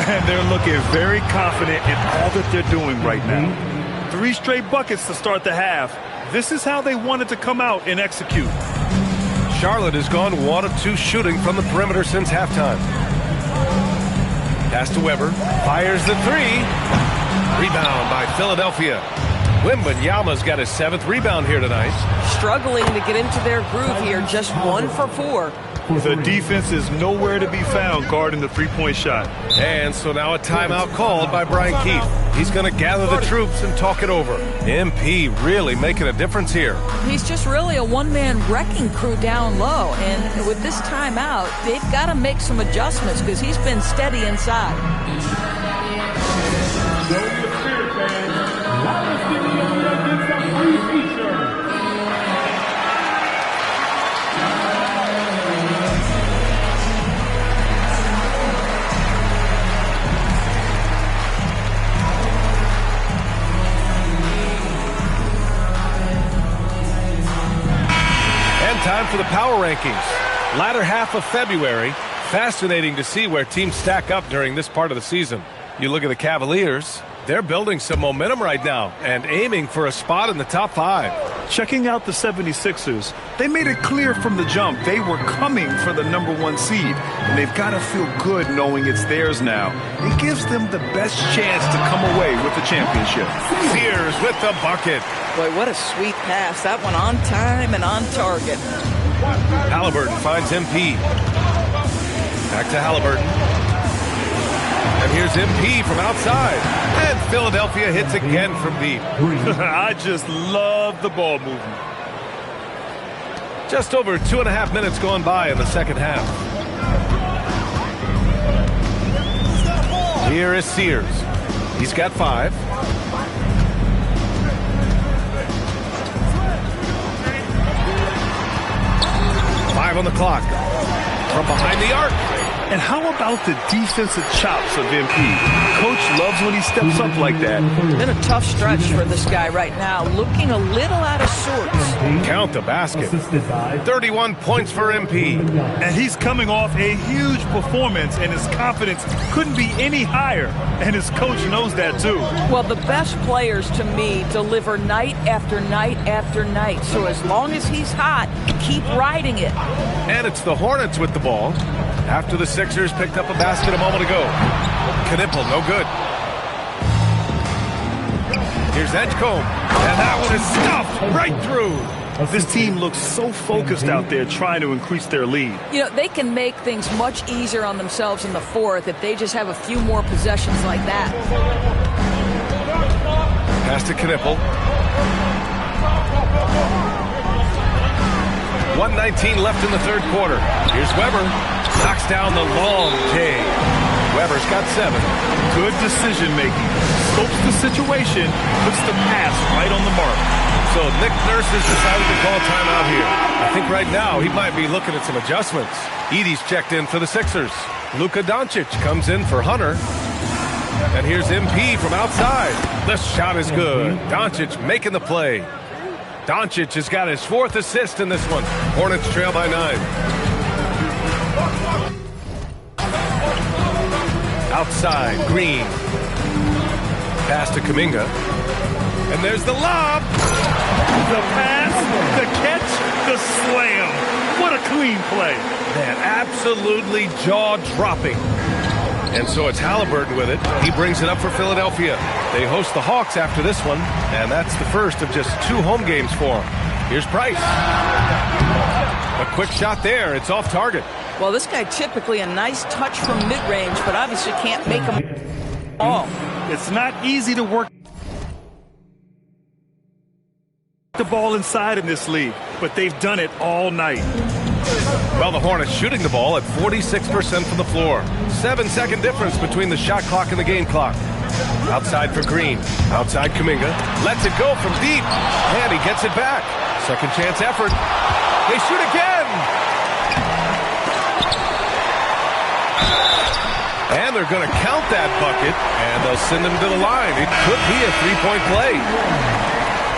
N: And they're looking very confident in all that they're doing right now. 3 straight buckets to start the half. This is how they wanted to come out and execute.
M: Charlotte has gone 1 of 2 shooting from the perimeter since halftime. Pass to Weber. Fires the 3. Rebound by Philadelphia. Wembanyama's got his 7th rebound here tonight.
O: Struggling to get into their groove here, just 1 for 4.
N: The defense is nowhere to be found guarding the three-point shot.
M: And so now a timeout called by Brian Keefe. He's going to gather the troops and talk it over. MP really making a difference here.
O: He's just really a one-man wrecking crew down low. And with this timeout, they've got to make some adjustments because he's been steady inside.
M: Time for the power rankings. Latter half of February. Fascinating to see where teams stack up during this part of the season. You look at the Cavaliers. They're building some momentum right now and aiming for a spot in the top 5.
N: Checking out the 76ers, they made it clear from the jump they were coming for the #1 seed, and they've got to feel good knowing it's theirs now. It gives them the best chance to come away with the championship.
M: Sears with the bucket.
O: Boy, what a sweet pass. That one on time and on target.
M: Halliburton finds MP. Back to Halliburton. And here's MP from outside. And Philadelphia hits again from deep.
N: I just love the ball movement.
M: Just over 2.5 minutes gone by in the second half. Here is Sears. He's got 5. Five on the clock. From behind the arc.
N: And how about the defensive chops of MP? Coach loves when he steps up like that.
O: Been a tough stretch for this guy right now. Looking a little out of sorts.
M: Count the basket. 31 points for MP.
N: And he's coming off a huge performance, and his confidence couldn't be any higher. And his coach knows that, too.
O: Well, the best players, to me, deliver night after night after night. So as long as he's hot, keep riding it.
M: And it's the Hornets with the ball. After the Sixers picked up a basket a moment ago. Knipple, no good. Here's Edgecombe. And that one is stuffed right through.
N: This team looks so focused out there trying to increase their lead.
O: You know, they can make things much easier on themselves in the fourth if they just have a few more possessions like that.
M: Pass to Knipple. 1:19 left in the third quarter. Here's Weber. Knocks down the long J. Weber's got 7.
N: Good decision making. Scopes the situation, puts the pass right on the mark.
M: So Nick Nurse has decided to call timeout here. I think right now he might be looking at some adjustments. Edey's checked in for the Sixers. Luka Doncic comes in for Hunter. And here's MP from outside. The shot is good. Doncic making the play. Doncic has got his 4th assist in this one. Hornets trail by 9. Outside, Green. Pass to Kuminga. And there's the lob.
N: The pass, the catch, the slam. What a clean play.
M: Man, absolutely jaw-dropping. And so it's Halliburton with it. He brings it up for Philadelphia. They host the Hawks after this one, and that's the first of just 2 home games for them. Here's Price. A quick shot there. It's off target.
O: Well, this guy typically a nice touch from mid-range, but obviously can't make him all.
N: It's not easy to work the ball inside in this league, but they've done it all night.
M: Well, the Hornets shooting the ball at 46% from the floor. 7-second difference between the shot clock and the game clock. Outside for Green. Outside Kuminga. Lets it go from deep. And he gets it back. Second chance effort. They shoot again. And they're going to count that bucket. And they'll send him to the line. It could be a 3-point play.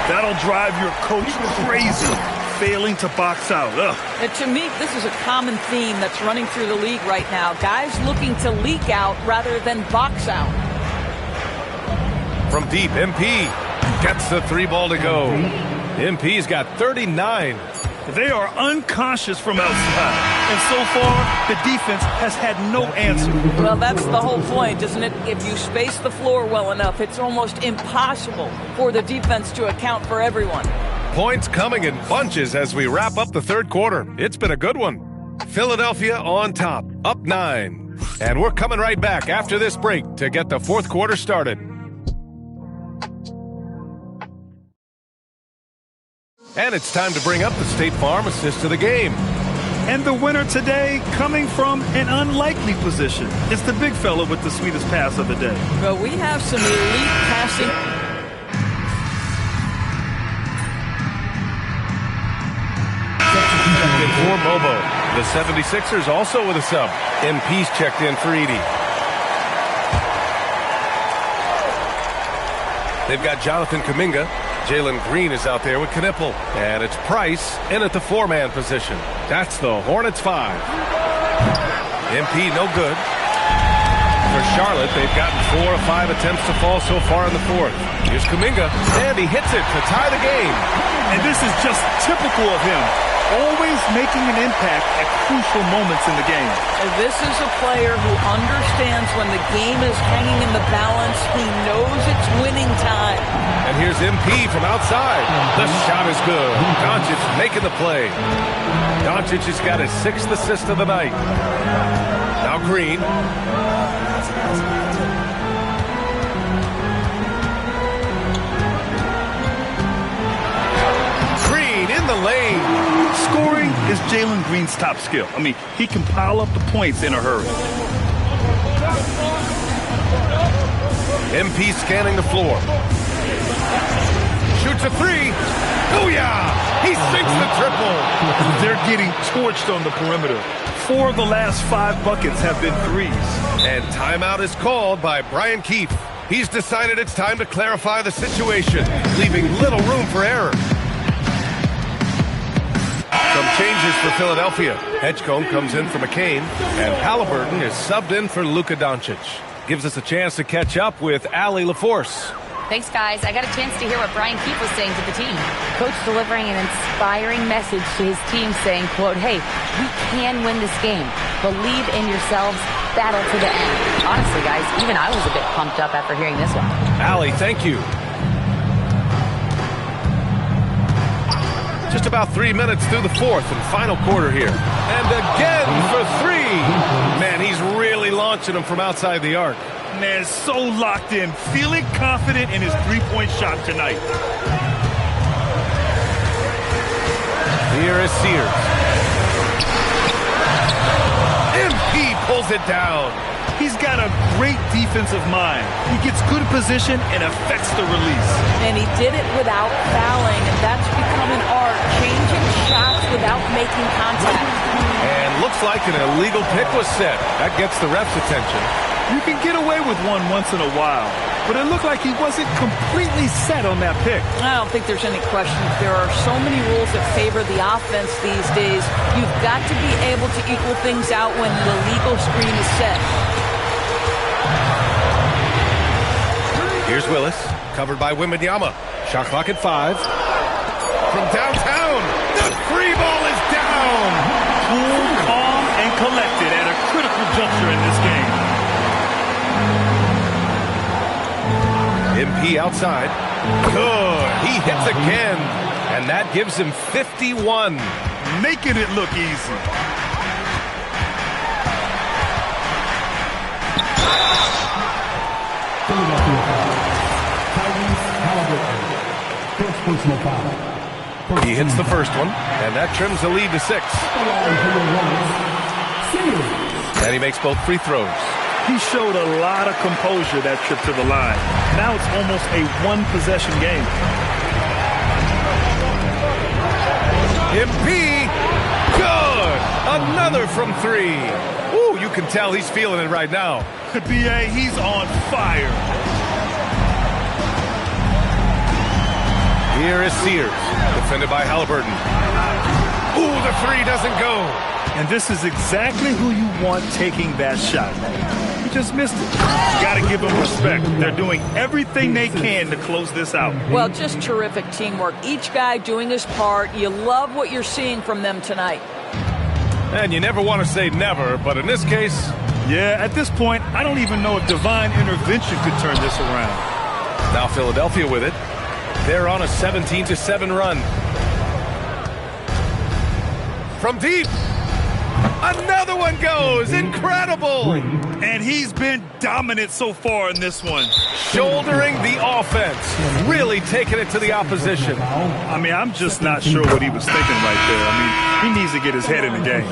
N: That'll drive your coach crazy. Failing to box out. Ugh.
O: And to me, this is a common theme that's running through the league right now. Guys looking to leak out rather than box out.
M: From deep, MP gets the 3 ball to go. MP's got 39.
N: They are unconscious from outside. And so far, the defense has had no answer.
O: Well, that's the whole point, isn't it? If you space the floor well enough, it's almost impossible for the defense to account for everyone.
M: Points coming in bunches as we wrap up the third quarter. It's been a good one. Philadelphia on top, up 9. And we're coming right back after this break to get the fourth quarter started. And it's time to bring up the State Farm assist of the game.
N: And the winner today coming from an unlikely position. It's the big fella with the sweetest pass of the day.
O: Well, we have some elite passing.
M: In for Mobo. The 76ers also with a sub. MP's checked in for Edey. They've got Jonathan Kuminga. Jalen Green is out there with Knipple. And it's Price in at the 4-man position. That's the Hornets 5. MP no good. For Charlotte, they've gotten 4 of 5 attempts to fall so far in the fourth. Here's Kuminga, and he hits it to tie the game.
N: And this is just typical of him. Always making an impact at crucial moments in the game.
O: This is a player who understands when the game is hanging in the balance. He knows it's winning time.
M: And here's MP from outside. The shot is good. Doncic making the play. Doncic has got his 6th assist of the night. Now Green. Green in the lane.
N: Scoring Jalen Green's top skill. I mean, he can pile up the points in a hurry.
M: MP scanning the floor. Shoots a three. Booyah! He sinks the triple.
N: They're getting torched on the perimeter. 4 of the last 5 buckets have been threes.
M: And timeout is called by Brian Keefe. He's decided it's time to clarify the situation, leaving little room for error. Some changes for Philadelphia. Edgecombe comes in for McCain, and Halliburton is subbed in for Luka Doncic. Gives us a chance to catch up with Allie LaForce.
H: Thanks, guys. I got a chance to hear what Brian Keefe was saying to the team. Coach delivering an inspiring message to his team saying, quote, hey, we can win this game. Believe in yourselves. Battle to the end. Honestly, guys, even I was a bit pumped up after hearing this one.
M: Allie, thank you. Just about 3 minutes through the fourth and final quarter here. And again for three. Man, he's really launching them from outside the arc.
N: Man, so locked in, feeling confident in his three-point shot tonight.
M: Here is Sears. MP pulls it down.
N: He's got a great defensive mind. He gets good position and affects the release.
O: And he did it without fouling, and that's become an art, changing shots without making contact.
M: And looks like an illegal pick was set. That gets the ref's attention.
N: You can get away with one once in a while, but it looked like he wasn't completely set on that pick.
O: I don't think there's any question. There are so many rules that favor the offense these days. You've got to be able to equal things out when the legal screen is set.
M: Here's Willis, covered by Wembanyama. Shot clock at 5. From downtown, the free ball is down.
N: Cool, calm, and collected at a critical juncture in this game.
M: MP outside. Good. He hits again. And that gives him 51.
N: Making it look easy.
M: He hits the first one, and that trims the lead to 6. And he makes both free throws.
N: He showed a lot of composure that trip to the line. Now it's almost a one-possession game.
M: MP, good! Another from 3. Ooh, you can tell he's feeling it right now.
N: B.A., he's on fire.
M: Here is Sears, defended by Halliburton. Ooh, the 3 doesn't go.
N: And this is exactly who you want taking that shot. He just missed it. Got to give them respect. They're doing everything they can to close this out.
O: Well, just terrific teamwork. Each guy doing his part. You love what you're seeing from them tonight.
M: And you never want to say never, but in this case...
N: Yeah, at this point, I don't even know if divine intervention could turn this around.
M: Now Philadelphia with it. They're on a 17-7 run. From deep. Another one goes. Incredible.
N: And he's been dominant so far in this one.
M: Shouldering the offense. Really taking it to the opposition.
N: I mean, I'm just not sure what he was thinking right there. I mean, he needs to get his head in the game.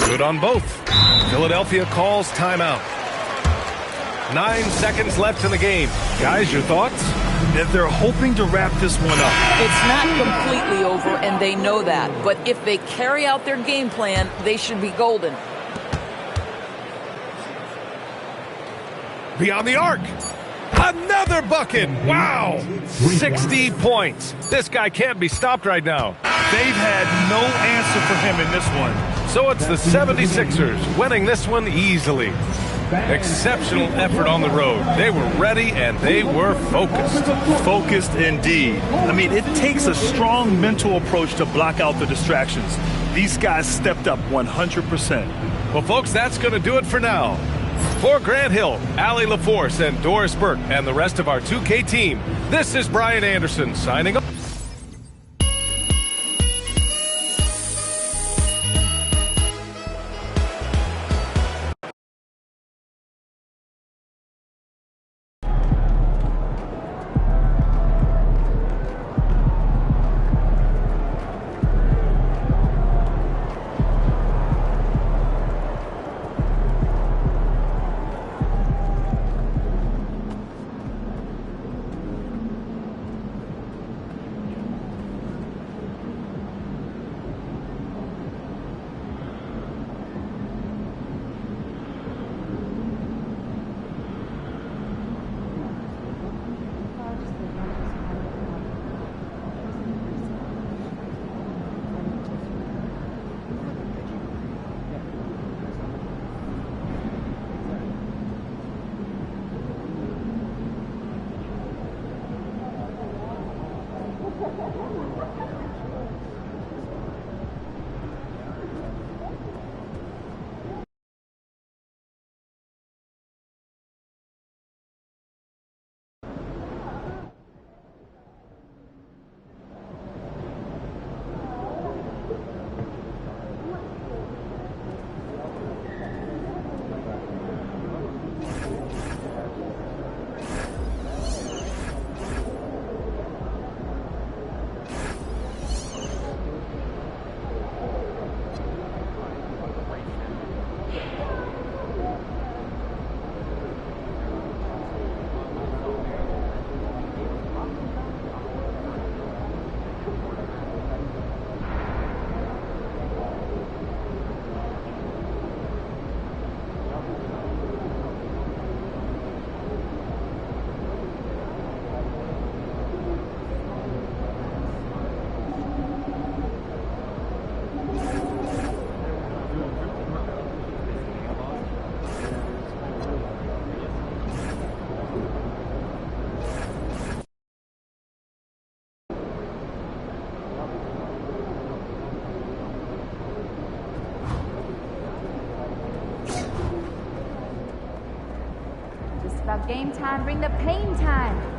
M: Good on both. Philadelphia calls timeout. 9 seconds left in the game. Guys, your thoughts?
N: That they're hoping to wrap this one up.
O: It's not completely over, and they know that. But if they carry out their game plan, they should be golden.
M: Beyond the arc. Another bucket. Wow. 60 points. This guy can't be stopped right now.
N: They've had no answer for him in this one.
M: So it's the 76ers winning this one easily. Exceptional effort on the road. They were ready and they were focused.
N: Focused indeed. I mean, it takes a strong mental approach to block out the distractions. These guys stepped up 100%.
M: Well, folks, that's going to do it for now. For Grant Hill, Allie LaForce, and Doris Burke, and the rest of our 2K team, this is Brian Anderson signing up.
E: of game time bring the pain time.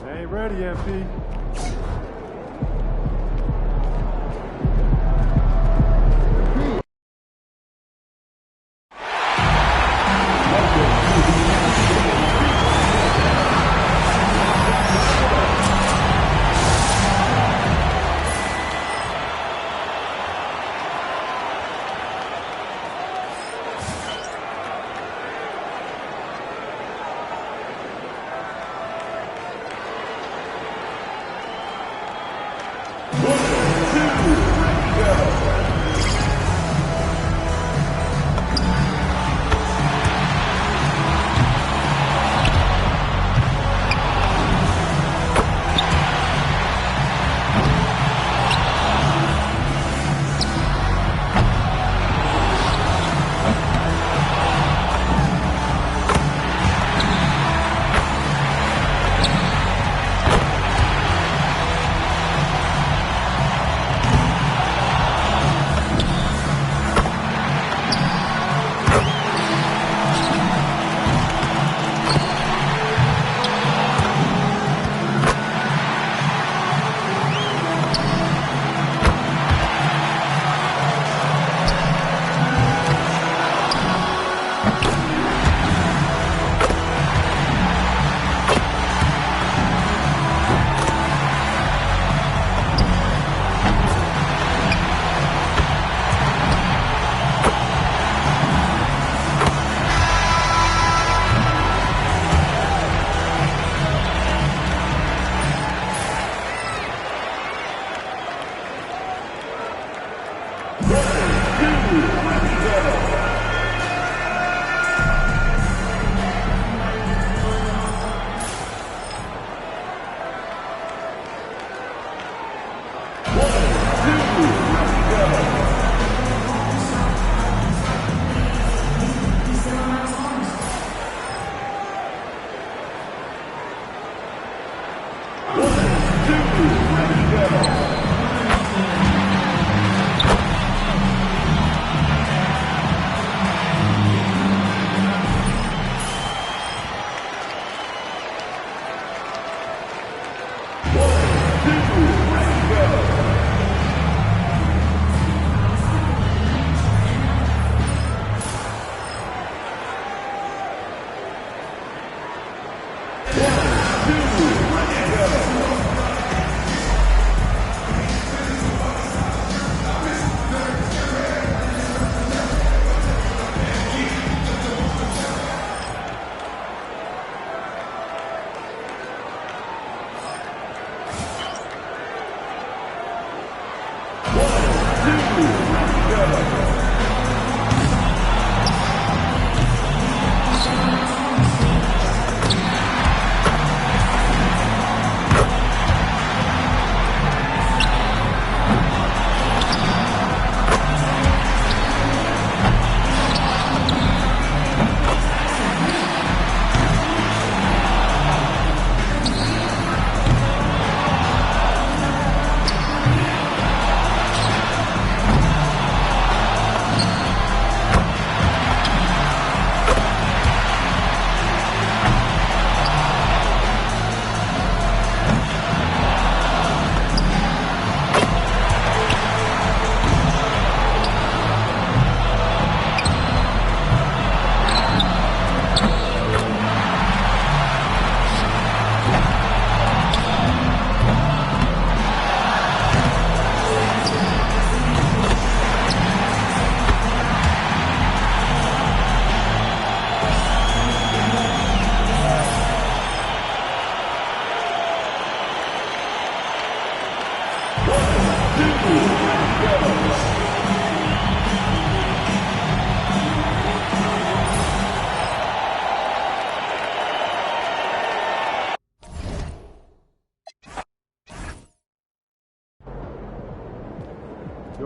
C: Ain't ready, MP.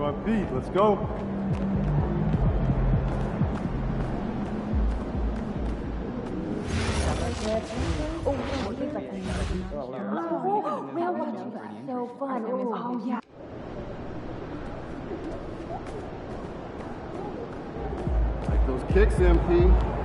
C: on feet. Let's go.
E: We'll watch you. So fun. Oh, yeah.
C: Like those kicks, MP.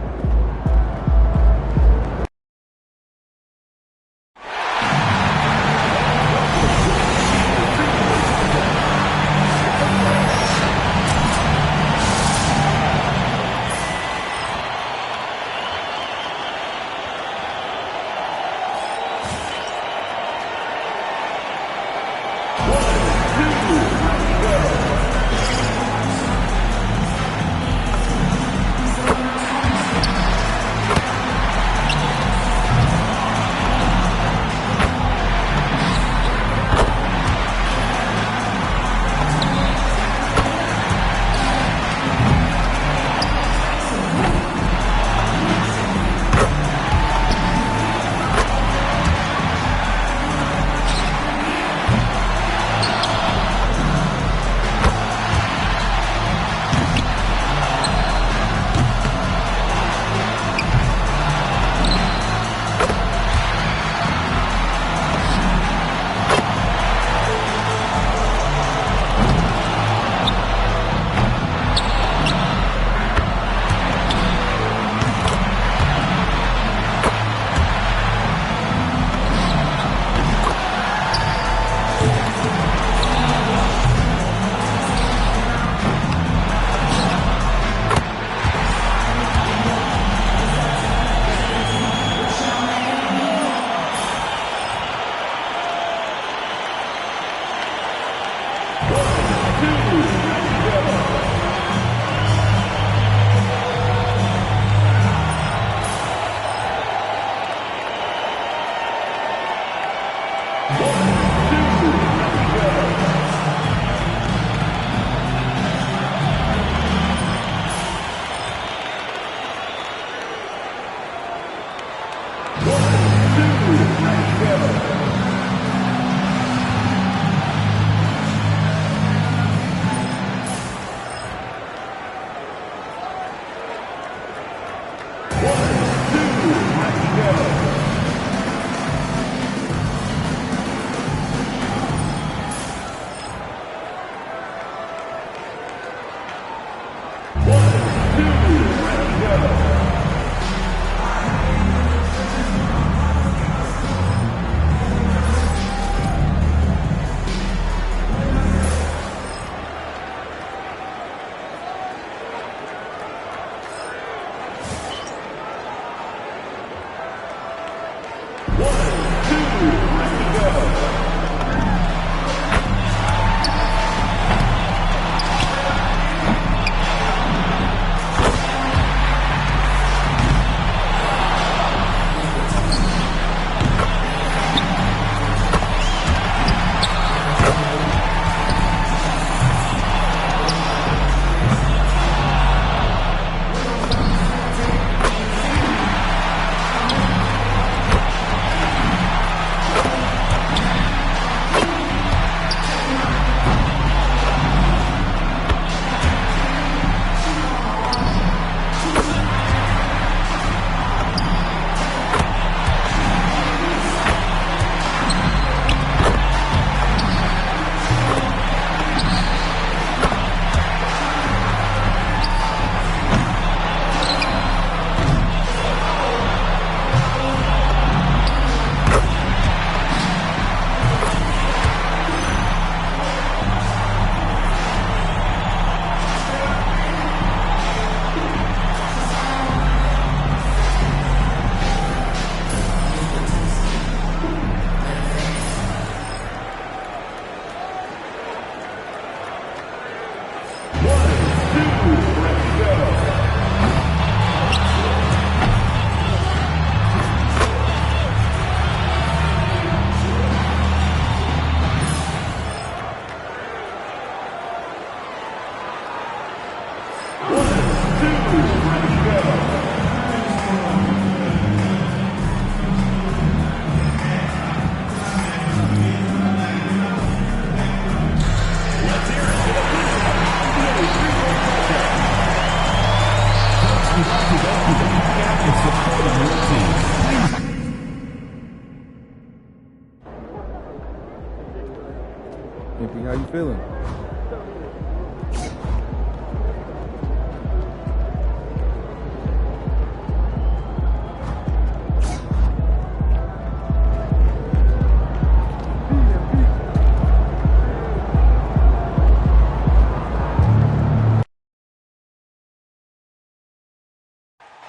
Q: MP, how you feeling?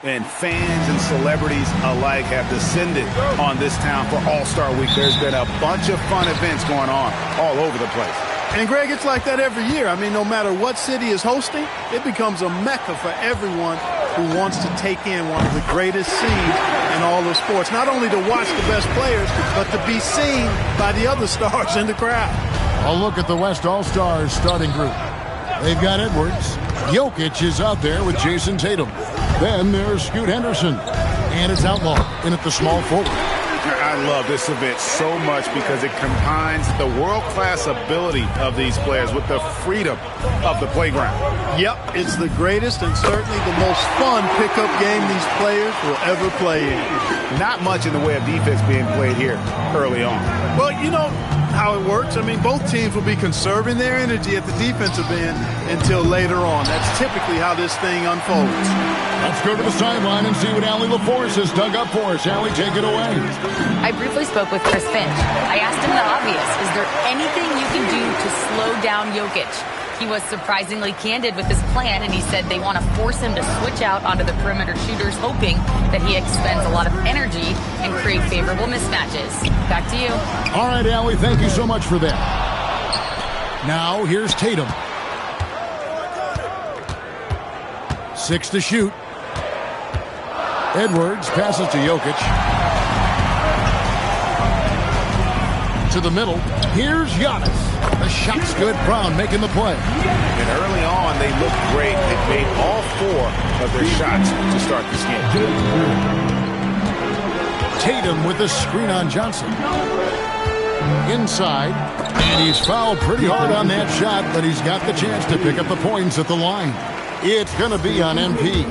G: And fans and celebrities alike have descended on this town for All-Star Week. There's been a bunch of fun events going on all over the place.
R: And, Greg, it's like that every year. I mean, no matter what city is hosting, it becomes a mecca for everyone who wants to take in one of the greatest scenes in all of sports. Not only to watch the best players, but to be seen by the other stars in the crowd.
F: A look at the West All-Stars starting group. They've got Edwards. Jokic is out there with Jason Tatum. Then there's Scoot Henderson. And it's Outlaw in at the small forward.
G: I love this event so much because it combines the world-class ability of these players with the freedom of the playground.
R: Yep, it's the greatest and certainly the most fun pickup game these players will ever play in.
G: Not much in the way of defense being played here early on.
R: Well, you know how it works. I mean, both teams will be conserving their energy at the defensive end until later on. That's typically how this thing unfolds.
F: Let's go to the sideline and see what Allie LaForce has dug up for us. Allie, take it away.
H: I briefly spoke with Chris Finch. I asked him the obvious. Is there anything you can do to slow down Jokic? He was surprisingly candid with his plan, and he said they want to force him to switch out onto the perimeter shooters, hoping that he expends a lot of energy and create favorable mismatches. Back to you.
F: All right, Allie, thank you so much for that. Now, here's Tatum. 6 to shoot. Edwards passes to Jokic. To the middle. Here's Giannis. The shot's good. Brown making the play.
G: And early on, they looked great. They made all 4 of their shots to start this game.
F: Tatum with the screen on Johnson. Inside. And he's fouled pretty hard on that shot, but he's got the chance to pick up the points at the line. It's going to be on MP.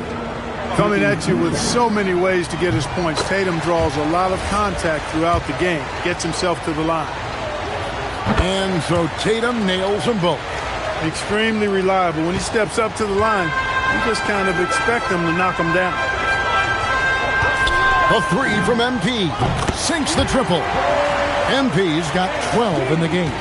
R: Coming at you with so many ways to get his points, Tatum draws a lot of contact throughout the game, gets himself to the line.
F: And so Tatum nails them both.
R: Extremely reliable. When he steps up to the line, you just kind of expect him to knock him down.
F: A 3 from MP. Sinks the triple. MP's got 12 in the game.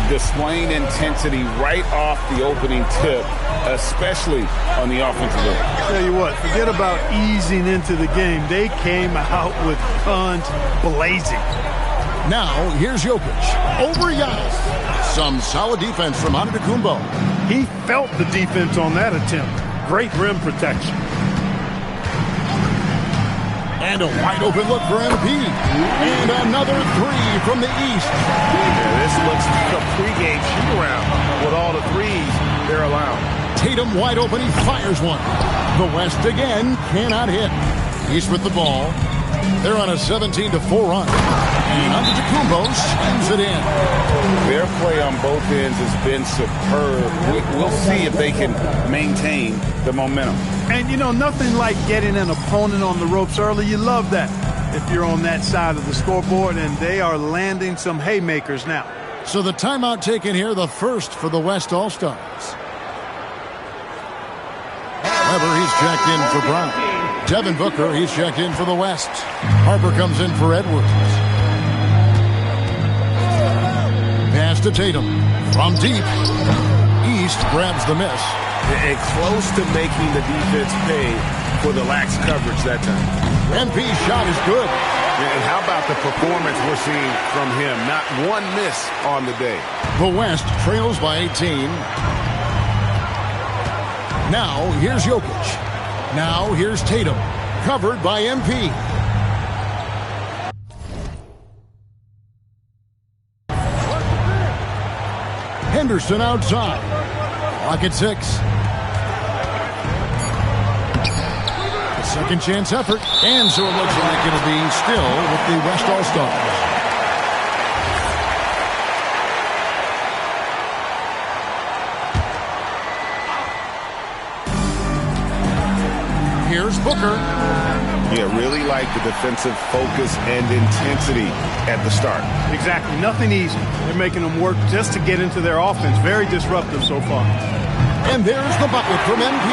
G: Displaying intensity right off the opening tip, especially on the offensive end.
R: Tell you what, forget about easing into the game. They came out with guns blazing.
F: Now, here's Jokic. Over Giannis. Some solid defense from Antetokounmpo.
R: He felt the defense on that attempt. Great rim protection.
F: And a wide open look for MP. And another 3 from the East.
G: Yeah, this looks like a pregame shoot-around with all the threes they're allowed.
F: Tatum wide open. He fires one. The West again cannot hit. East with the ball. They're on a 17-4 run. And Antetokounmpo slams it in.
G: Their play on both ends has been superb. We'll see if they can maintain the momentum.
R: And, you know, nothing like getting an opponent on the ropes early. You love that if you're on that side of the scoreboard, and they are landing some haymakers now.
F: So the timeout taken here, the first for the West All-Stars. Weber, he's checked in for Brown. Devin Booker, he's checked in for the West. Harper comes in for Edwards. Pass to Tatum. From deep. East grabs the miss.
G: And close to making the defense pay for the lax coverage that time.
F: MP's shot is good.
G: And how about the performance we're seeing from him? Not one miss on the day.
F: The West trails by 18. Now, here's Jokic. Now, here's Tatum. Covered by MP. Henderson outside. Clock at 6. Second chance effort. And so it looks like it'll be still with the West All-Stars. Here's Booker.
G: Yeah, really like the defensive focus and intensity at the start.
R: Exactly. Nothing easy. They're making them work just to get into their offense. Very disruptive so far.
F: And there's the bucket from MP.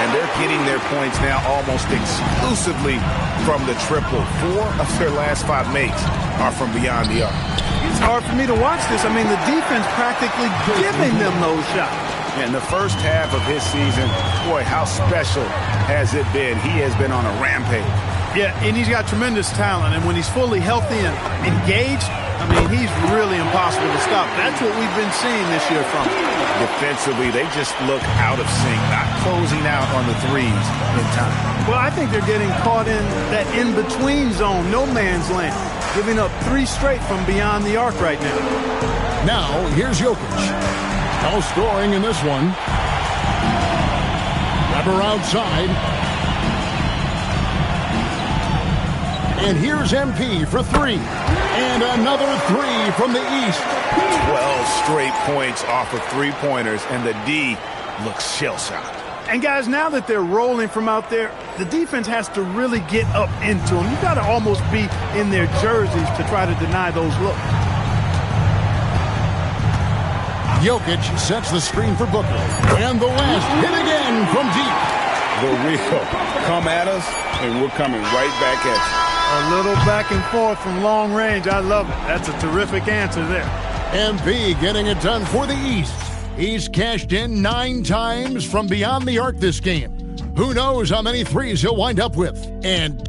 G: And they're getting their points now almost exclusively from the triple. 4 of their last 5 makes are from beyond the arc.
R: It's hard for me to watch this. I mean, the defense practically giving them those shots.
G: In the first half of his season, boy, how special has it been? He has been on a rampage.
R: Yeah, and he's got tremendous talent. And when he's fully healthy and engaged, I mean, he's really impossible to stop. That's what we've been seeing this year from him.
G: Defensively, they just look out of sync, not closing out on the threes in time.
R: Well, I think they're getting caught in that in-between zone, no man's land, giving up 3 straight from beyond the arc right now.
F: Now, here's Jokic. No scoring in this one. Weber outside. And here's MP for 3. And another 3 from the east.
G: 12 straight points off of 3-pointers, and the D looks shell-shocked.
R: And guys, now that they're rolling from out there, the defense has to really get up into them. You've got to almost be in their jerseys to try to deny those looks.
F: Jokic sets the screen for Booker. And the West hit again from deep.
G: The real come at us, and we're coming right back at you.
R: A little back and forth from long range. I love it. That's a terrific answer there.
F: MP getting it done for the East. He's cashed in 9 times from beyond the arc this game. Who knows how many threes he'll wind up with. And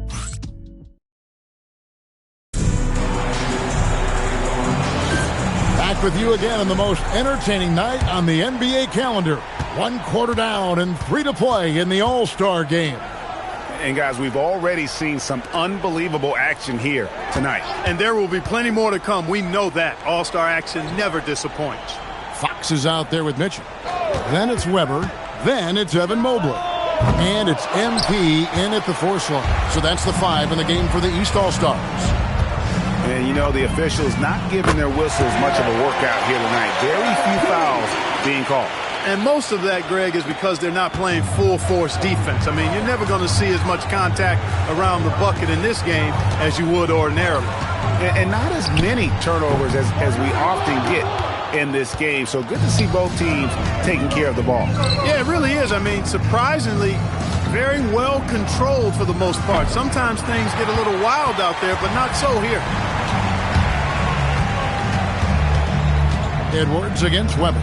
F: back with you again on the most entertaining night on the NBA calendar. 1 quarter down and 3 to play in the All-Star game.
G: And guys, we've already seen some unbelievable action here tonight.
R: And there will be plenty more to come. We know that. All-Star action never disappoints.
F: Fox is out there with Mitchell. Then it's Weber. Then it's Evan Mobley. And it's MP in at the 4 slot. So that's the 5 in the game for the East All-Stars.
G: And, you know, the officials not giving their whistles much of a workout here tonight. Very few fouls being called.
R: And most of that, Greg, is because they're not playing full-force defense. I mean, you're never going to see as much contact around the bucket in this game as you would ordinarily.
G: And not as many turnovers as we often get in this game. So good to see both teams taking care of the ball.
R: Yeah, it really is. I mean, surprisingly, very well controlled for the most part. Sometimes things get a little wild out there, but not so here.
F: Edwards against Weber.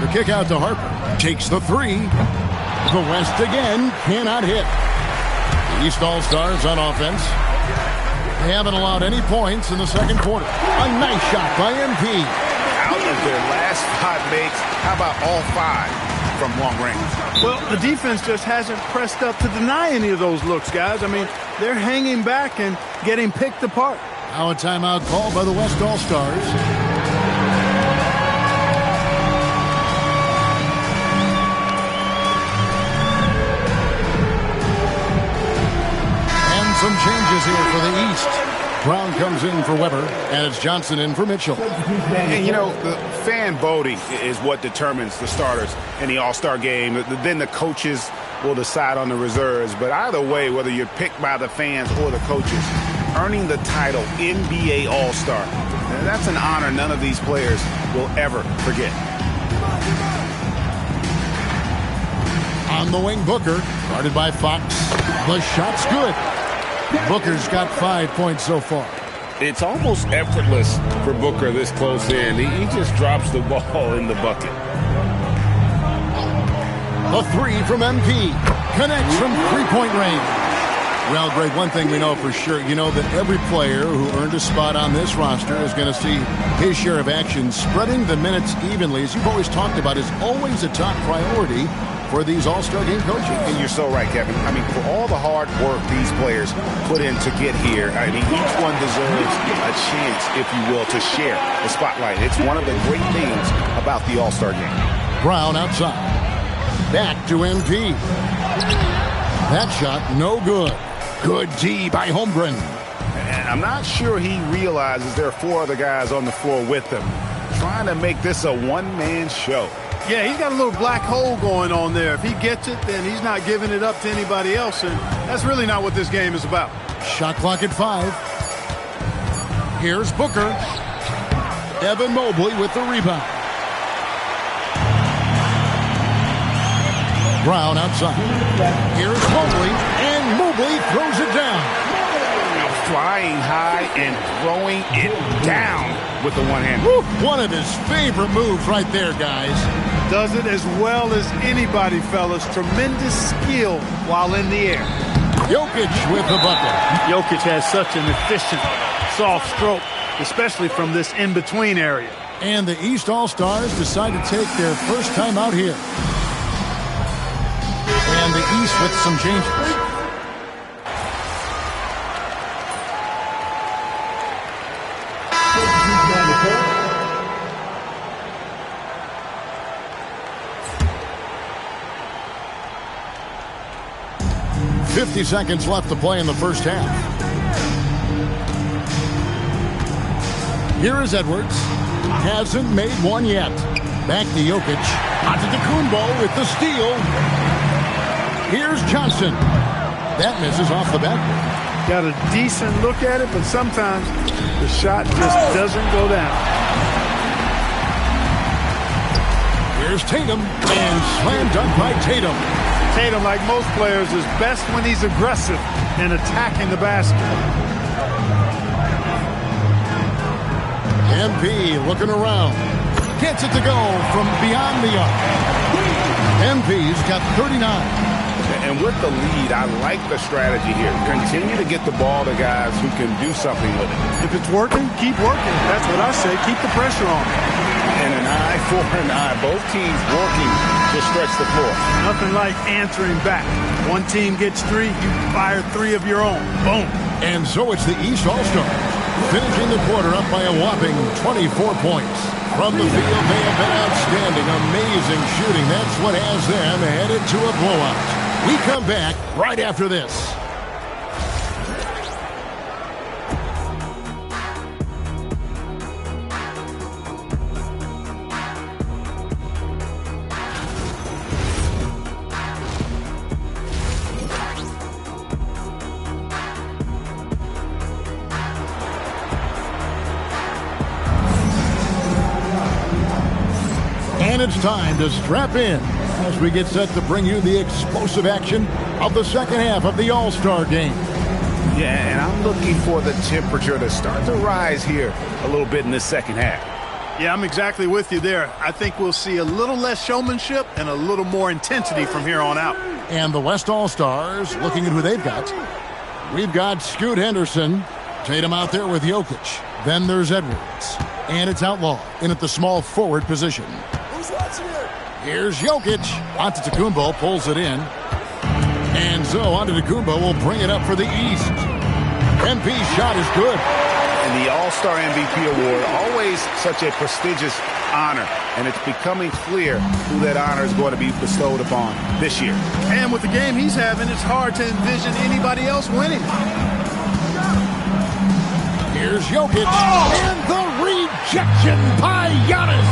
F: The kick out to Harper. Takes the 3. The West again cannot hit. The East All-Stars on offense. They haven't allowed any points in the second quarter. A nice shot by MP.
G: Out of their last 5 makes, how about all 5 from long range?
R: Well, the defense just hasn't pressed up to deny any of those looks, guys. I mean, they're hanging back and getting picked apart.
F: Now a timeout called by the West All-Stars. Some changes here for the East. Brown comes in for Weber, and it's Johnson in for Mitchell.
G: And, you know, the fan voting is what determines the starters in the All-Star game. Then the coaches will decide on the reserves. But either way, whether you're picked by the fans or the coaches, earning the title NBA All-Star, that's an honor none of these players will ever forget.
F: On the wing, Booker, guarded by Fox. The shot's good. Booker's got 5 points so far.
G: It's almost effortless for Booker this close in. He just drops the ball in the bucket.
F: The 3 from MP. Connects from 3-point range. Well, Greg, one thing we know for sure, you know that every player who earned a spot on this roster is going to see his share of action. Spreading the minutes evenly, as you've always talked about, is always a top priority for these All-Star game coaches.
G: And you're so right, Kevin. I mean, for all the hard work these players put in to get here, I mean, each one deserves a chance, if you will, to share the spotlight. It's one of the great things about the All-Star game.
F: Brown outside. Back to MP. That shot, no good. Good D by Holmgren.
G: And I'm not sure he realizes there are 4 other guys on the floor with him, trying to make this a one-man show.
R: Yeah, he's got a little black hole going on there. If he gets it, then he's not giving it up to anybody else, and that's really not what this game is about.
F: Shot clock at 5. Here's Booker. Evan Mobley with the rebound. Brown outside. Here's Mobley, and Mobley throws it down.
G: Flying high and throwing it down with the one hand.
F: Woo, one of his favorite moves right there, guys.
R: Does it as well as anybody, fellas. Tremendous skill while in the air.
F: Jokic with the bucket.
R: Jokic has such an efficient, soft stroke, especially from this in-between area.
F: And the East All-Stars decide to take their first time out here. And the East with some changes. .50 seconds left to play in the first half. Here is Edwards. Hasn't made one yet. Back to Jokic. Antetokounmpo with the steal. Here's Johnson. That misses off the back.
R: Got a decent look at it, but sometimes the shot just doesn't go down.
F: Here's Tatum, and slam dunk by Tatum.
R: Tatum, like most players, is best when he's aggressive and attacking the basket.
F: MP looking around. Gets it to go from beyond the arc. MP's got 39.
G: And with the lead, I like the strategy here. Continue to get the ball to guys who can do something with it.
R: If it's working, keep working. That's what I say. Keep the pressure on.
G: And an eye for an eye. Both teams working to stretch the floor.
R: Nothing like answering back. One team gets 3, you fire 3 of your own. Boom.
F: And so it's the East All-Stars, finishing the quarter up by a whopping 24 points. From the field, they have been outstanding. Amazing shooting. That's what has them headed to a blowout. We come back right after this. And it's time to strap in as we get set to bring you the explosive action of the second half of the All-Star game.
G: Yeah, and I'm looking for the temperature to start to rise here a little bit in this second half.
R: Yeah, I'm exactly with you there. I think we'll see a little less showmanship and a little more intensity from here on out.
F: And the West All-Stars, looking at who they've got. We've got Scoot Henderson. Tatum out there with Jokic. Then there's Edwards. And it's Outlaw in at the small forward position. Here's Jokic. Antetokounmpo pulls it in. And so Antetokounmpo will bring it up for the East. MP's shot is good.
G: And the All-Star MVP award, always such a prestigious honor. And it's becoming clear who that honor is going to be bestowed upon this year.
R: And with the game he's having, it's hard to envision anybody else winning.
F: Here's Jokic. Oh! And the rejection by Giannis.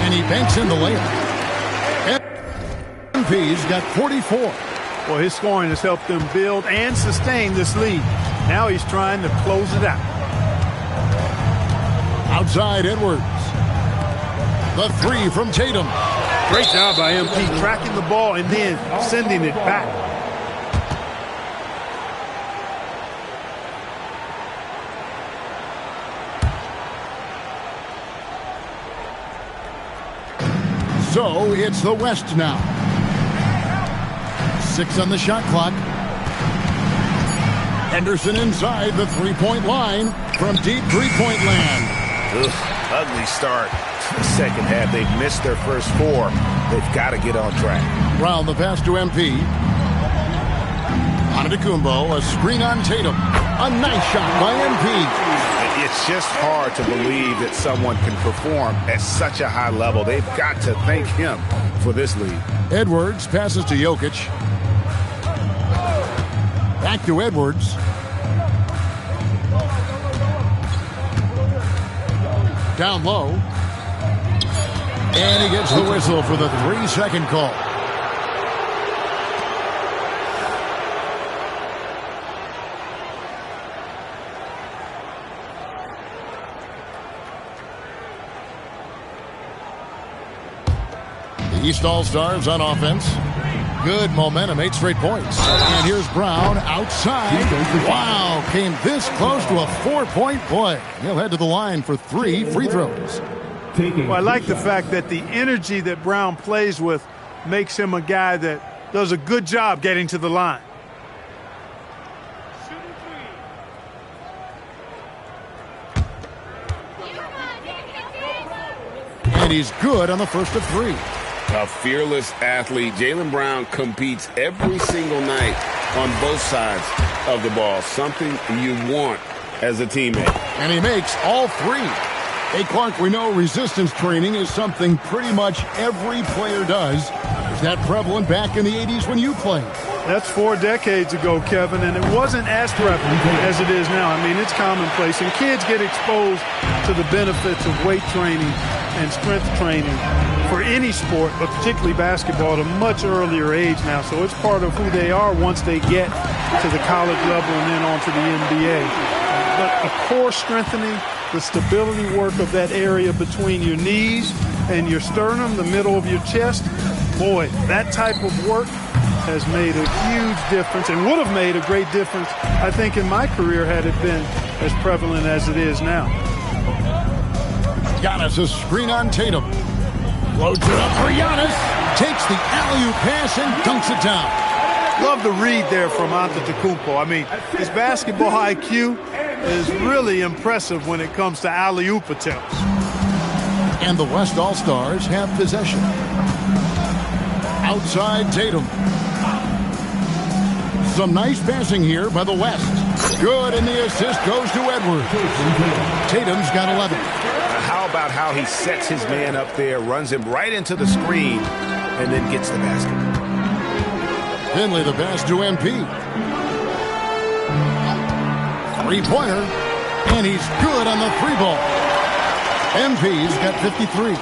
F: And he banks in the layup. MP's got 44.
R: Well, his scoring has helped them build and sustain this lead. Now he's trying to close it out.
F: Outside Edwards. The 3 from Tatum.
R: Great job by MP tracking the ball and then sending it back.
F: So it's the West now. 6 on the shot clock. Henderson inside the three-point line from deep three-point land.
G: Ugh, ugly start to the second half. They've missed their first 4. They've got to get on track.
F: Round the pass to MP. Antetokounmpo, a screen on Tatum. A nice shot by MP.
G: It's just hard to believe that someone can perform at such a high level. They've got to thank him for this lead.
F: Edwards passes to Jokic. Back to Edwards. Down low. And he gets the whistle for the 3-second call. The East All-Stars on offense. Good momentum, 8 straight points. And here's Brown outside. Wow, came this close to a 4-point play. He'll head to the line for 3 free throws.
R: Well, I like the fact that the energy that Brown plays with makes him a guy that does a good job getting to the line.
F: And he's good on the first of 3.
G: A fearless athlete. Jaylen Brown competes every single night on both sides of the ball. Something you want as a teammate.
F: And he makes all 3. Hey, Clark, we know resistance training is something pretty much every player does. Was that prevalent back in the 80s when you played?
R: That's 4 decades ago, Kevin, and it wasn't as prevalent as it is now. I mean, it's commonplace, and kids get exposed to the benefits of weight training and strength training for any sport, but particularly basketball, at a much earlier age now. So it's part of who they are once they get to the college level and then on to the NBA. But the core strengthening, the stability work of that area between your knees and your sternum, the middle of your chest, boy, that type of work has made a huge difference and would have made a great difference, I think, in my career had it been as prevalent as it is now.
F: Giannis, a screen on Tatum. Loads it up for Giannis. Takes the alley-oop pass and dunks it down.
R: Love the read there from Antetokounmpo. I mean, his basketball IQ is really impressive when it comes to alley-oop attempts.
F: And the West All-Stars have possession. Outside Tatum. Some nice passing here by the West. Good, and the assist goes to Edwards. Tatum's got 11.
G: How about how he sets his man up there, runs him right into the screen, and then gets the basket.
F: Finley the pass to MP. 3-pointer, and he's good on the 3-ball. MP's got 53.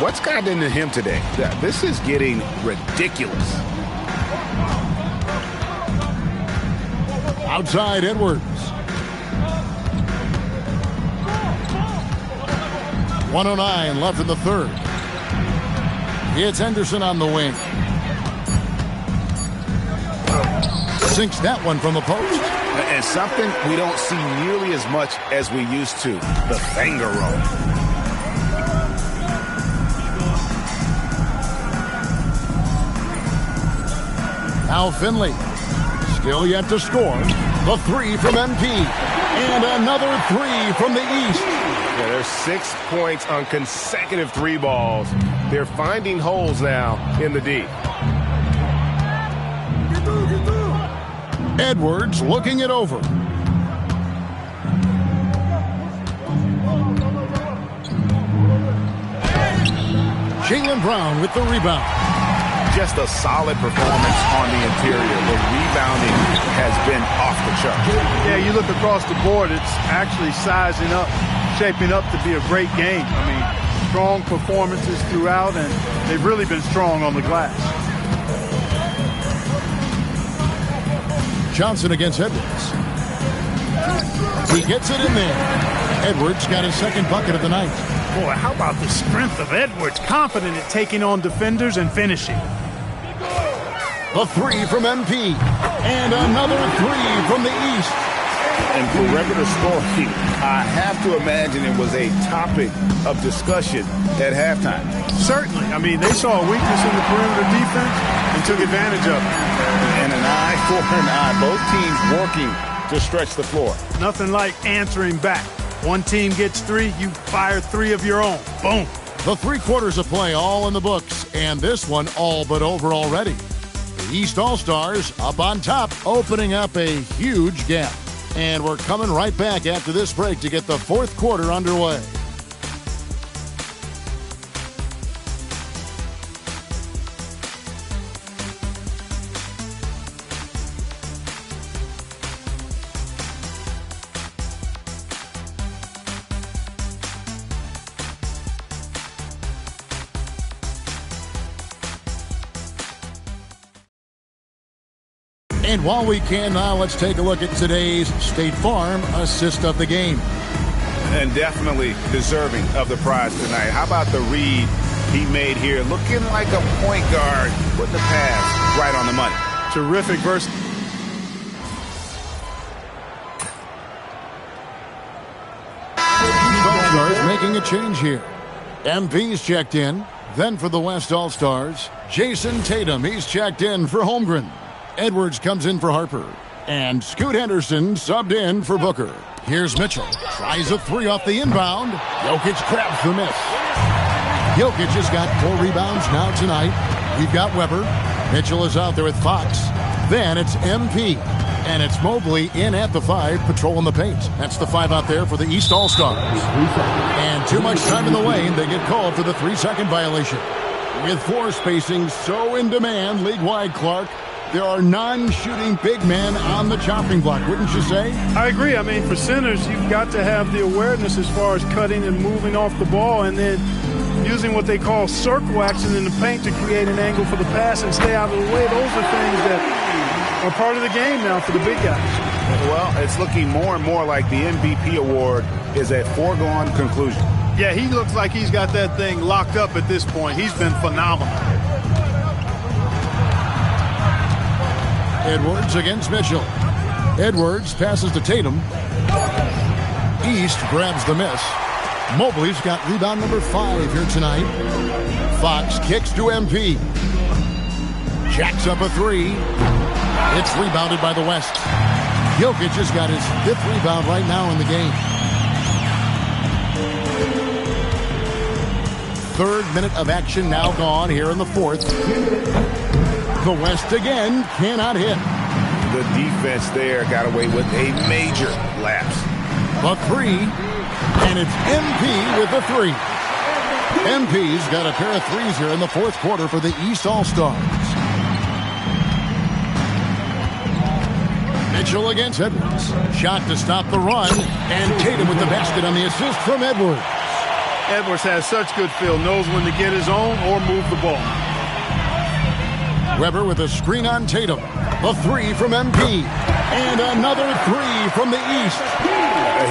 G: What's gotten into him today? This is getting ridiculous.
F: Outside Edwards. 1:09 left in the third. It's Henderson on the wing. Sinks that one from the post.
G: And something we don't see nearly as much as we used to, the finger roll.
F: Now Finley, still yet to score. The 3 from MP. And another 3 from the East.
G: Yeah, there's 6 points on consecutive 3 balls. They're finding holes now in the D.
F: Edwards looking it over. Jaylen Brown with the rebound.
G: Just a solid performance on the interior. The rebounding has been off the chart.
R: Yeah, you look across the board, it's actually sizing up, shaping up to be a great game. I mean, strong performances throughout, and they've really been strong on the glass.
F: Johnson against Edwards. He gets it in there. Edwards got his second bucket of the night.
R: Boy, how about the strength of Edwards, confident at taking on defenders and finishing.
F: The 3 from MP. And another 3 from the East.
G: And for record of scoring, I have to imagine it was a topic of discussion at halftime.
R: Certainly. I mean, they saw a weakness in the perimeter defense and took advantage of it.
G: And an eye for an eye. Both teams working to stretch the floor.
R: Nothing like answering back. One team gets 3, you fire 3 of your own. Boom.
F: The 3 quarters of play all in the books, and this one all but over already. The East All-Stars up on top, opening up a huge gap. And we're coming right back after this break to get the 4th quarter underway. And while we can now, let's take a look at today's State Farm assist of the game.
G: And definitely deserving of the prize tonight. How about the read he made here? Looking like a point guard, putting the pass right on the money.
R: Terrific verse.
F: All-Stars making a change here. MP's checked in. Then for the West All-Stars, Jason Tatum. He's checked in for Holmgren. Edwards comes in for Harper. And Scoot Henderson subbed in for Booker. Here's Mitchell. Tries a three off the inbound. Jokic grabs the miss. Jokic has got 4 rebounds now tonight. We've got Weber. Mitchell is out there with Fox. Then it's MP. And it's Mobley in at the 5, patrolling the paint. That's the 5 out there for the East All-Stars. And too much time in the lane. They get called for the 3-second violation. With floor spacing so in demand league-wide, Clark, there are non-shooting big men on the chopping block, wouldn't you say?
R: I agree. I mean, for centers, you've got to have the awareness as far as cutting and moving off the ball and then using what they call circle action in the paint to create an angle for the pass and stay out of the way. Those are things that are part of the game now for the big guys.
G: Well, it's looking more and more like the MVP award is a foregone conclusion.
R: Yeah, he looks like he's got that thing locked up at this point. He's been phenomenal.
F: Edwards against Mitchell. Edwards passes to Tatum. East grabs the miss. Mobley's got rebound number 5 here tonight. Fox kicks to MP. Jacks up a 3. It's rebounded by the West. Jokic has got his 5th rebound right now in the game. 3rd minute of action now gone here in the 4th. The West again cannot hit.
G: The defense there got away with a major lapse.
F: A 3, and it's MP with the 3. MP's got a pair of 3s here in the 4th quarter for the East All-Stars. Mitchell against Edwards. Shot to stop the run, and Tatum with the basket on the assist from Edwards.
R: Edwards has such good feel, knows when to get his own or move the ball.
F: Weber with a screen on Tatum. A 3 from MP. And another 3 from the East.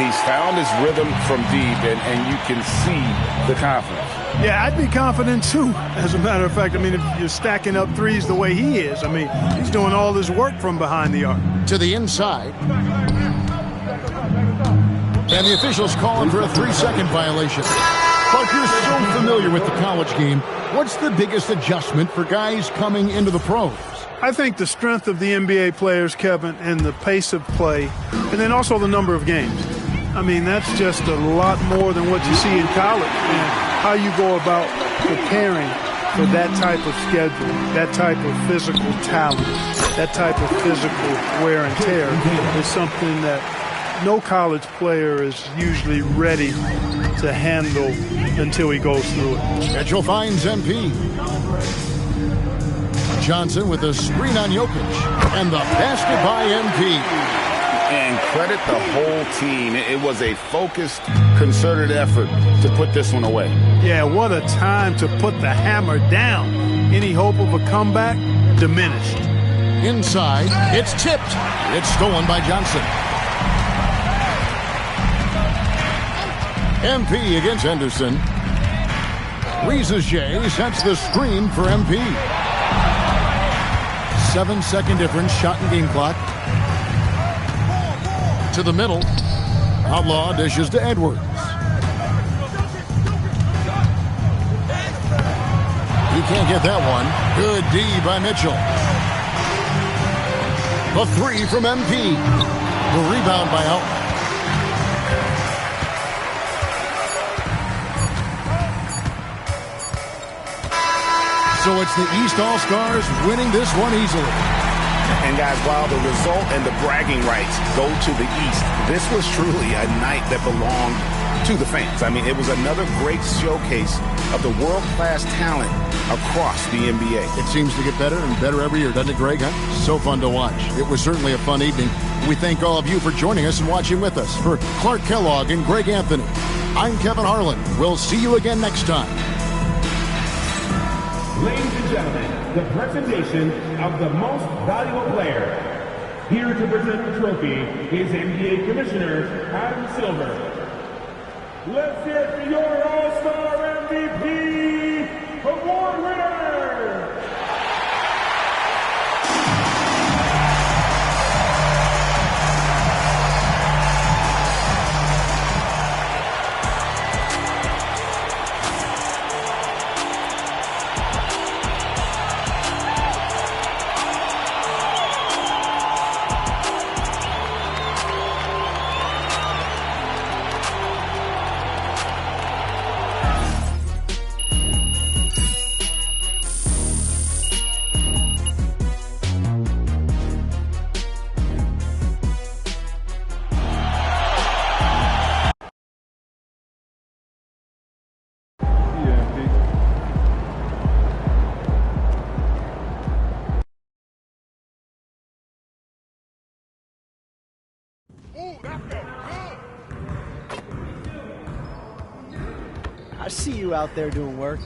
G: He's found his rhythm from deep, and you can see the confidence.
R: Yeah, I'd be confident too. As a matter of fact, I mean, if you're stacking up threes the way he is, I mean, he's doing all his work from behind the arc.
F: To the inside. And the officials calling for a 3-second violation. Clark, you're so familiar with the college game. What's the biggest adjustment for guys coming into the pros?
R: I think the strength of the NBA players, Kevin, and the pace of play, and then also the number of games. I mean, that's just a lot more than what you see in college. And how you go about preparing for that type of schedule, that type of physical talent, that type of physical wear and tear is something that no college player is usually ready to handle until he goes through it.
F: Schedule finds MP. Johnson with a screen on Jokic. And the basket by MP.
G: And credit the whole team. It was a focused, concerted effort to put this one away.
R: Yeah, what a time to put the hammer down. Any hope of a comeback? Diminished.
F: Inside, it's tipped. It's stolen by Johnson. MP against Henderson. Riesage sets the screen for MP. 7-second difference, shot and game clock. To the middle. Outlaw dishes to Edwards. He can't get that one. Good D by Mitchell. A 3 from MP. The rebound by Outlaw. So it's the East All-Stars winning this one easily.
G: And guys, while the result and the bragging rights go to the East, this was truly a night that belonged to the fans. I mean, it was another great showcase of the world-class talent across the NBA.
F: It seems to get better and better every year, doesn't it, Greg? Huh? So fun to watch. It was certainly a fun evening. We thank all of you for joining us and watching with us. For Clark Kellogg and Greg Anthony, I'm Kevin Harlan. We'll see you again next time.
I: Ladies and gentlemen, the presentation of the most valuable player Here to present the trophy is NBA Commissioner Adam Silver. Let's hear it for your All-Star MVP award winner!
Q: I see you out there doing work.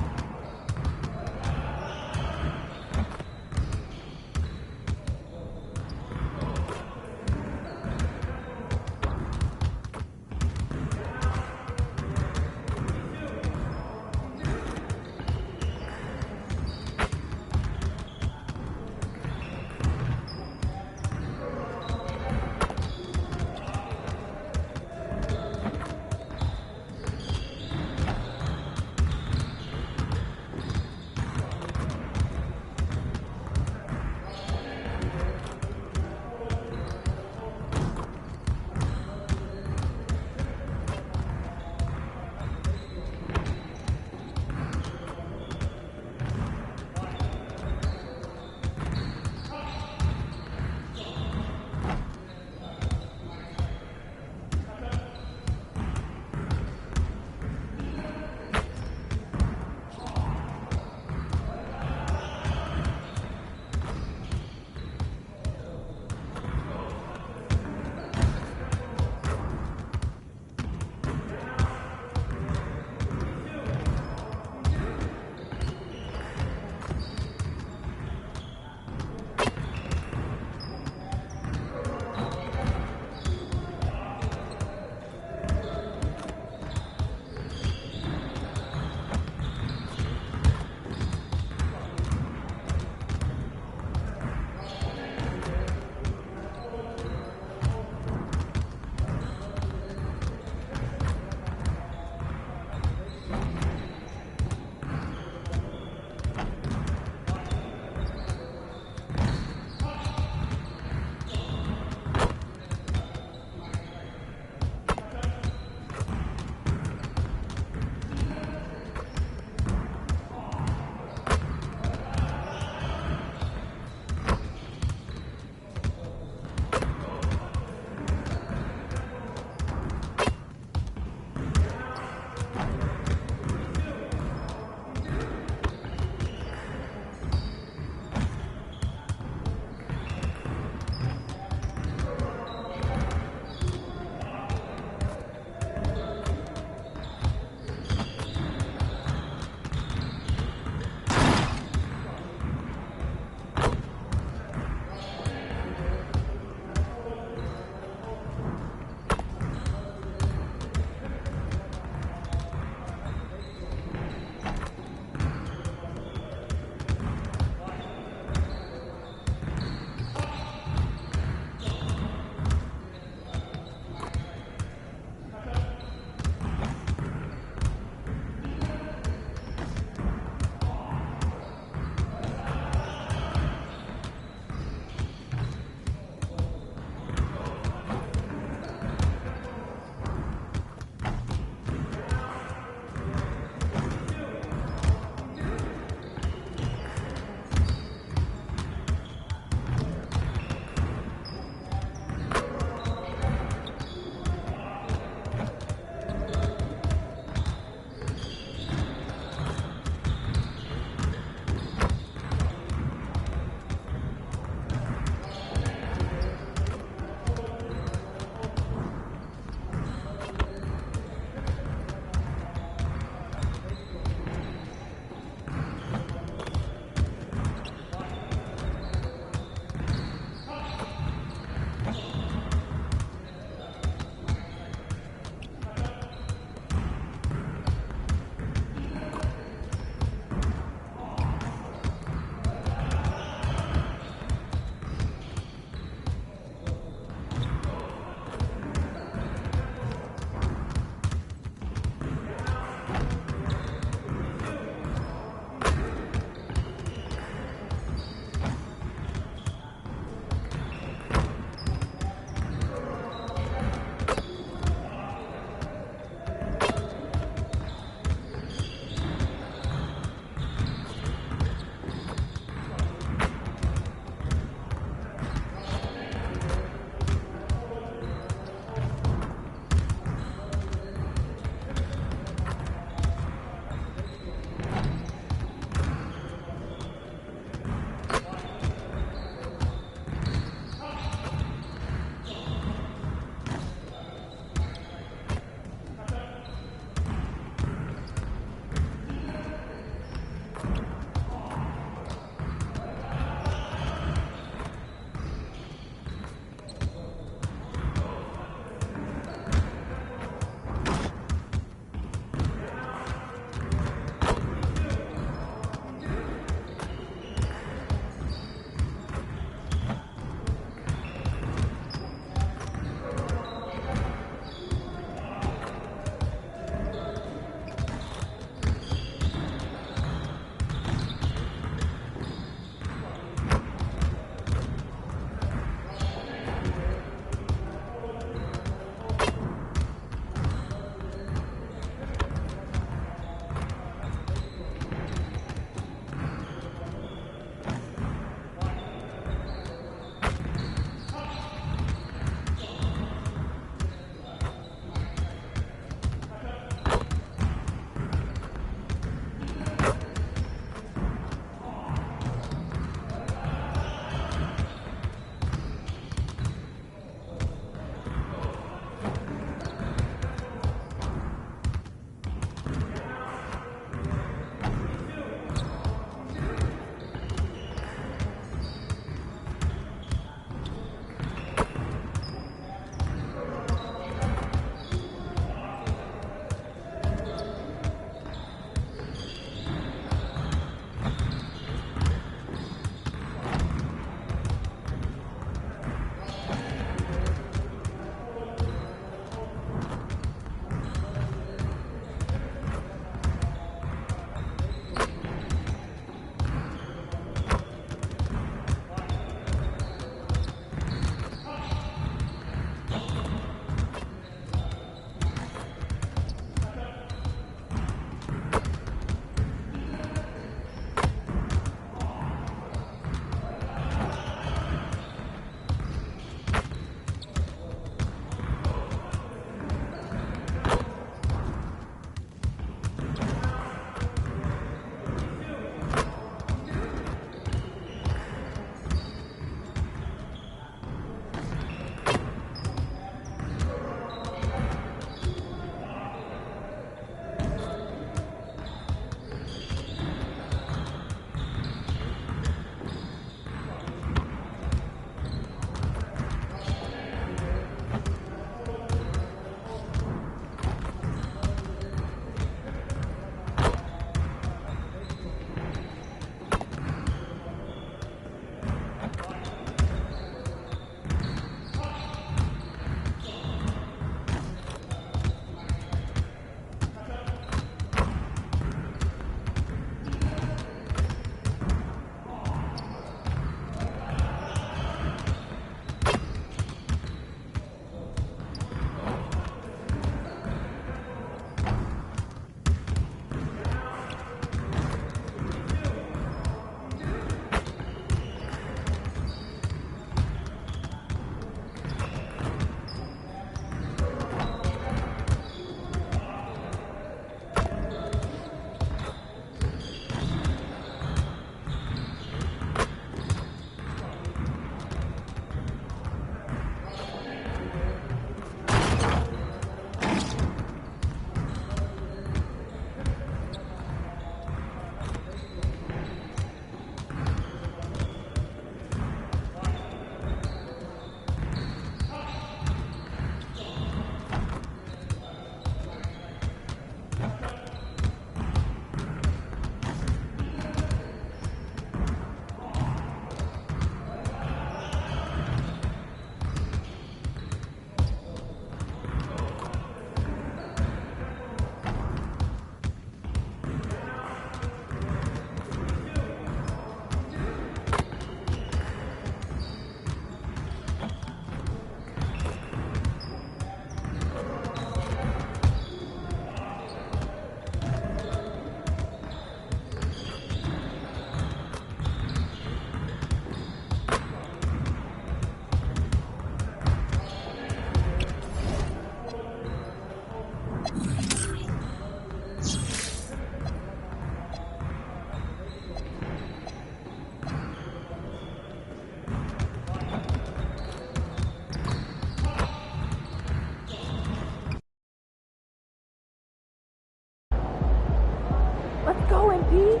E: Let's go, MP.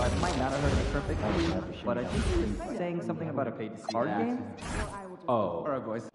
S: I might not have heard it perfectly, but I think he was saying something about a card game. Oh, all right, boys.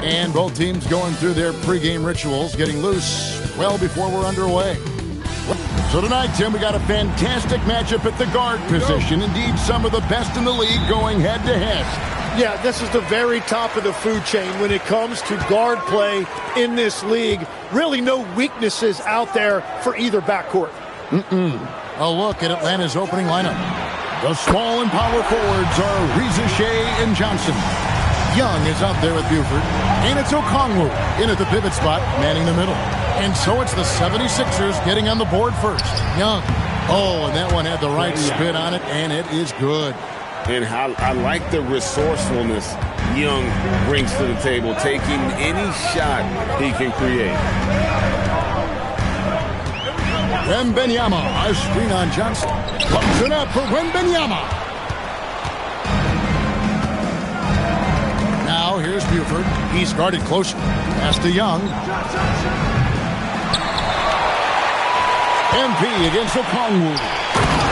F: And both teams going through their pregame rituals, getting loose well before we're underway. So tonight, Tim, we got a fantastic matchup at the guard position. Indeed, some of the best in the league going head-to-head.
R: Yeah, this is the very top of the food chain when it comes to guard play in this league. Really no weaknesses out there for either backcourt.
F: A look at Atlanta's opening lineup. The small and power forwards are Reza Shea and Johnson. Young is out there with Buford. And it's Okongwu in at the pivot spot, manning the middle. And so it's the 76ers getting on the board first. Young. Oh, and that one had the right spin on it, and it is good.
G: And I like the resourcefulness Young brings to the table, taking any shot he can create.
F: Wembanyama, a screen on Johnson. Comes it up for Wembanyama. Now here's Buford. He's guarded closely. Pass to Young. MP against Okongwu.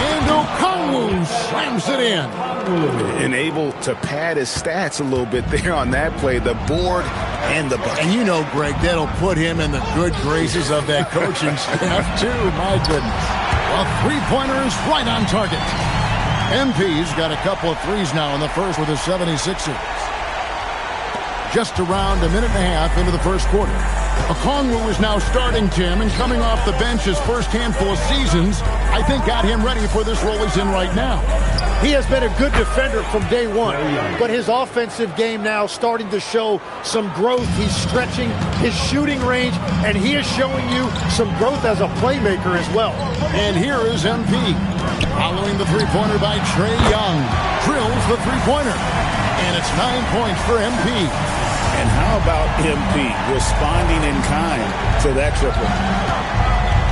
F: And Okongwu slams it in.
G: And able to pad his stats a little bit there on that play. The board and the bucket.
F: And you know, Greg, that'll put him in the good graces of that coaching staff, too. My goodness. A three-pointer is right on target. MP's got a couple of threes now in the first with the 76ers. Just around a minute and a half into the first quarter. Okongwu is now starting, Tim, and coming off the bench his first handful of seasons, I think got him ready for this role he's in right now.
R: He has been a good defender from day one, but his offensive game now starting to show some growth. He's stretching his shooting range, and he is showing you some growth as a playmaker as well.
F: And here is MP. Following the three-pointer by Trae Young. Drills the three-pointer. And it's 9 points for MP.
G: And how about MP responding in kind to that triple?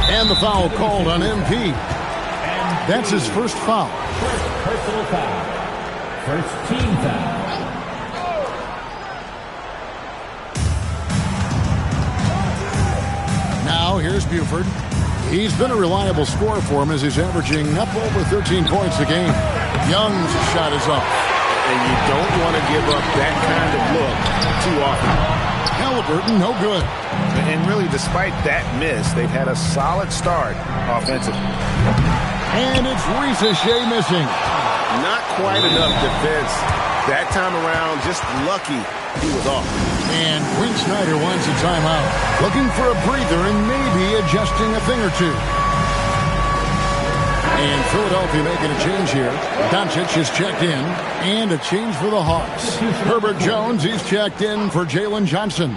F: And the foul called on MP. That's his first foul.
I: First personal foul. First team foul.
F: Now here's Buford. He's been a reliable scorer for him as he's averaging up over 13 points a game. Young's shot is up.
G: And you don't want to give up that kind of look too often.
F: Halliburton, no good.
G: And really, despite that miss, they've had a solid start offensively.
F: And it's Reza Shea missing.
G: Not quite enough defense. That time around, just lucky he was off.
F: And Quinn Snyder wants a timeout. Looking for a breather and maybe adjusting a thing or two. And Philadelphia making a change here. Doncic is checked in. And a change for the Hawks. Herbert Jones, he's checked in for Jalen Johnson.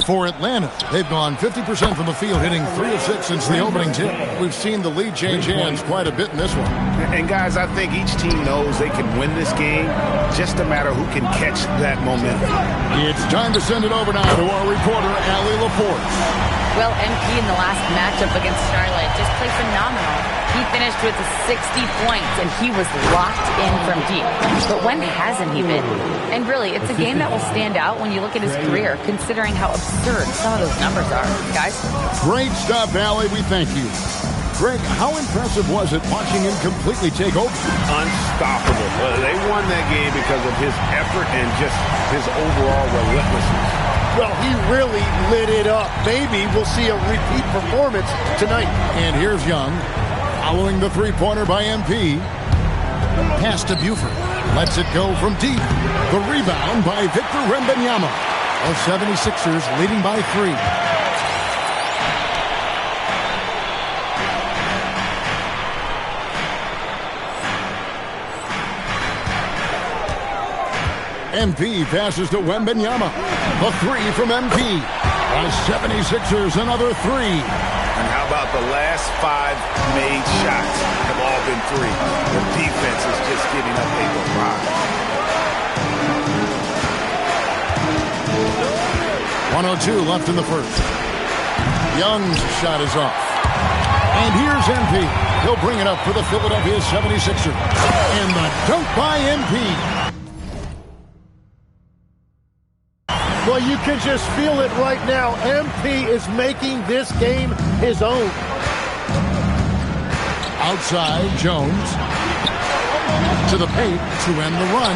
F: For Atlanta, they've gone 50% from the field, hitting 3 of 6 since the opening tip. We've seen the lead change hands quite a bit in this one.
G: And guys, I think each team knows they can win this game. Just a matter who can catch that momentum.
F: It's time to send it over now to our reporter, Allie Laporte.
H: Well, MP in the last matchup against Charlotte just played phenomenal. He finished with 60 points, and he was locked in from deep. But when hasn't he been? And really, it's a game that will stand out when you look at his career, considering how absurd some of those numbers are. Guys?
F: Great stuff, Allie. We thank you. Greg, how impressive was it watching him completely take over?
G: Unstoppable. They won that game because of his effort and just his overall relentlessness.
T: Well, he really lit it up. Maybe we'll see a repeat performance tonight.
F: And here's Young, following the three-pointer by MP. Pass to Buford. Lets it go from deep. The rebound by Victor Wembanyama. The 76ers leading by 3. MP passes to Wembanyama. The 3 from MP. The 76ers, another 3.
G: And how about the last 5 made shots have all been 3. The defense is just giving up a barrage.
F: 1:02 left in the first. Young's shot is off. And here's MP. He'll bring it up for the Philadelphia 76ers. And the dunk by MP.
T: Well, you can just feel it right now. MP is making this game his own.
F: Outside, Jones. To the paint to end the run.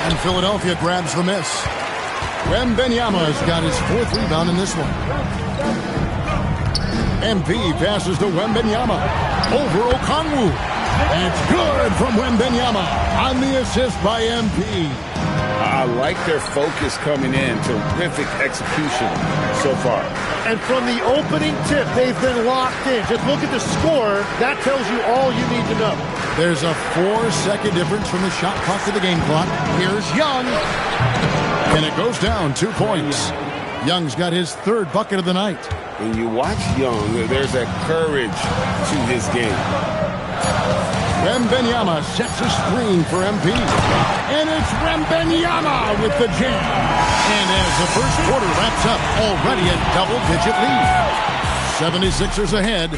F: And Philadelphia grabs the miss. Wembanyama's got his 4th rebound in this one. MP passes to Wembanyama. Over Okongwu. It's good from Wembanyama on the assist by MP.
G: I like their focus coming in. Terrific execution so far.
T: And from the opening tip, they've been locked in. Just look at the score. That tells you all you need to know.
F: There's a 4-second difference from the shot clock to the game clock. Here's Young. And it goes down 2 points. Young's got his 3rd bucket of the night.
G: When you watch Young, there's that courage to his game.
F: Wembanyama sets a screen for MP. And it's Wembanyama with the jam. And as the first quarter wraps up, already a double-digit lead. 76ers ahead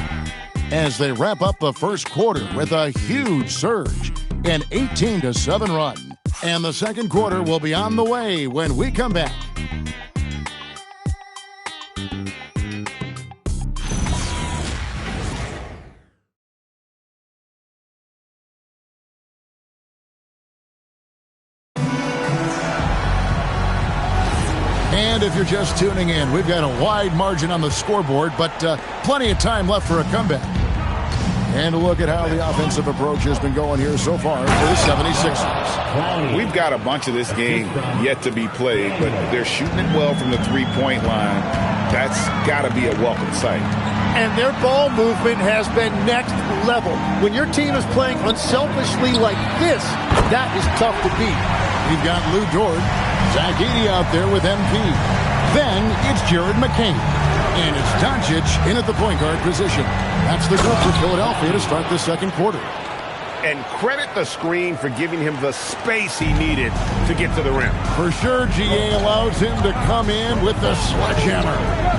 F: as they wrap up the first quarter with a huge surge. An 18-7 run. And the second quarter will be on the way when we come back. And if you're just tuning in, we've got a wide margin on the scoreboard, but plenty of time left for a comeback. And a look at how the offensive approach has been going here so far for the 76ers.
G: We've got a bunch of this game yet to be played, but they're shooting it well from the three-point line. That's got to be a welcome sight.
T: And their ball movement has been next level. When your team is playing unselfishly like this, that is tough to beat.
F: We've got Lou Dort, Zach Edey out there with MP. Then it's Jared McCain. And it's Doncic in at the point guard position. That's the group for Philadelphia to start the second quarter.
G: And credit the screen for giving him the space he needed to get to the rim.
F: For sure, GA allows him to come in with the sledgehammer.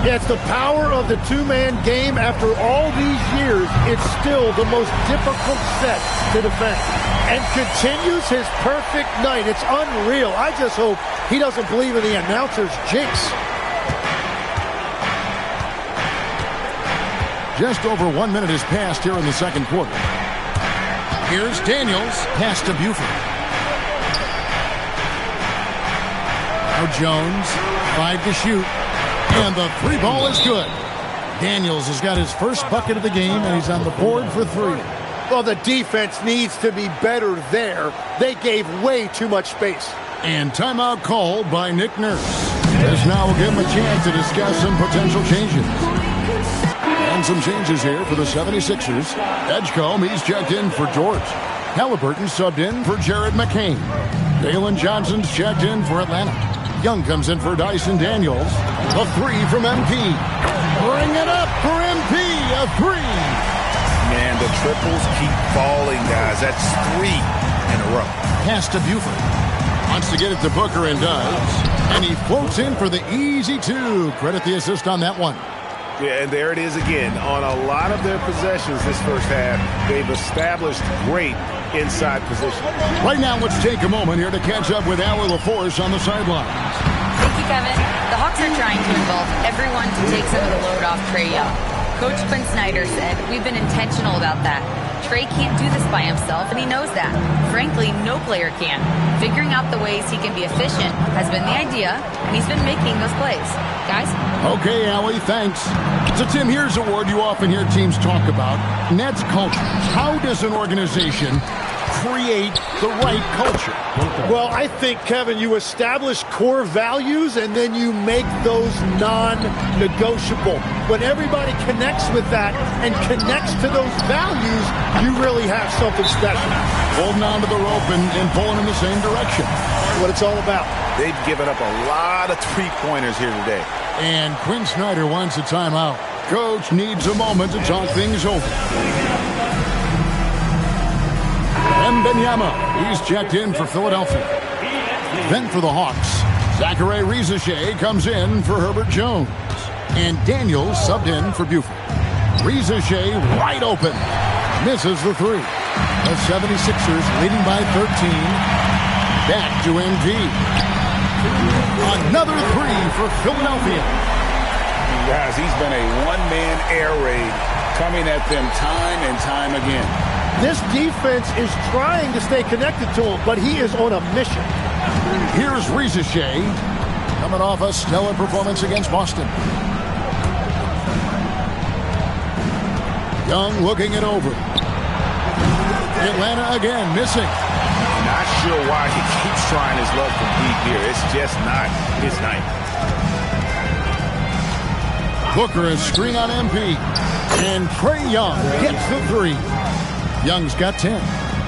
T: Yeah, it's the power of the two-man game. After all these years, it's still the most difficult set to defend. And continues his perfect night. It's unreal. I just hope he doesn't believe in the announcer's jinx.
F: Just over 1 minute has passed here in the second quarter. Here's Daniels, pass to Buford. Now Jones, 5 to shoot, and the 3 ball is good. Daniels has got his first bucket of the game, and he's on the board for 3.
T: Well, the defense needs to be better there. They gave way too much space.
F: And timeout called by Nick Nurse. As now we'll give him a chance to discuss some potential changes. And some changes here for the 76ers. Edgecombe, he's checked in for George. Halliburton subbed in for Jared McCain. Dalen Johnson's checked in for Atlanta. Young comes in for Dyson Daniels. A 3 from MP. Bring it up for MP. A 3.
G: Man, the triples keep falling, guys. That's 3 in a row.
F: Pass to Buford. Wants to get it to Booker and does. And he floats in for the easy 2. Credit the assist on that one.
G: Yeah, and there it is again. On a lot of their possessions this first half, they've established great inside position.
F: Right now, let's take a moment here to catch up with Allie LaForce on the sidelines.
H: Thank you, Kevin. The Hawks are trying to involve everyone to take some of the load off Trae Young. Coach Quinn Snyder said, "We've been intentional about that. Trey can't do this by himself, and he knows that. Frankly, no player can. Figuring out the ways he can be efficient has been the idea, and he's been making those plays." Guys?
F: Okay, Allie, thanks. So, Tim, here's a word you often hear teams talk about. Nets culture. How does an organization create the right culture?
T: Well, I think, Kevin, you establish core values and then you make those non-negotiable. When everybody connects with that and connects to those values, you really have something special.
F: Holding on to the rope and pulling in the same direction.
T: What it's all about.
G: They've given up a lot of three-pointers here today.
F: And Quinn Snyder wants a timeout. Coach needs a moment to talk things over. Wembanyama, he's checked in for Philadelphia. Then for the Hawks, Zachary Rizachet comes in for Herbert Jones. And Daniels subbed in for Buford. Rizachet wide open. Misses the three. The 76ers leading by 13. Back to MD. Another three for Philadelphia.
G: Guys, he's been a one-man air raid coming at them time and time again.
T: This defense is trying to stay connected to him, but he is on a mission.
F: Here's Rizachet coming off a stellar performance against Boston. Young looking it over. Atlanta again missing.
G: Not sure why he keeps trying his luck from deep here. It's just not his night.
F: Booker is screen on MP. And Trae Young gets the three. Young's got 10.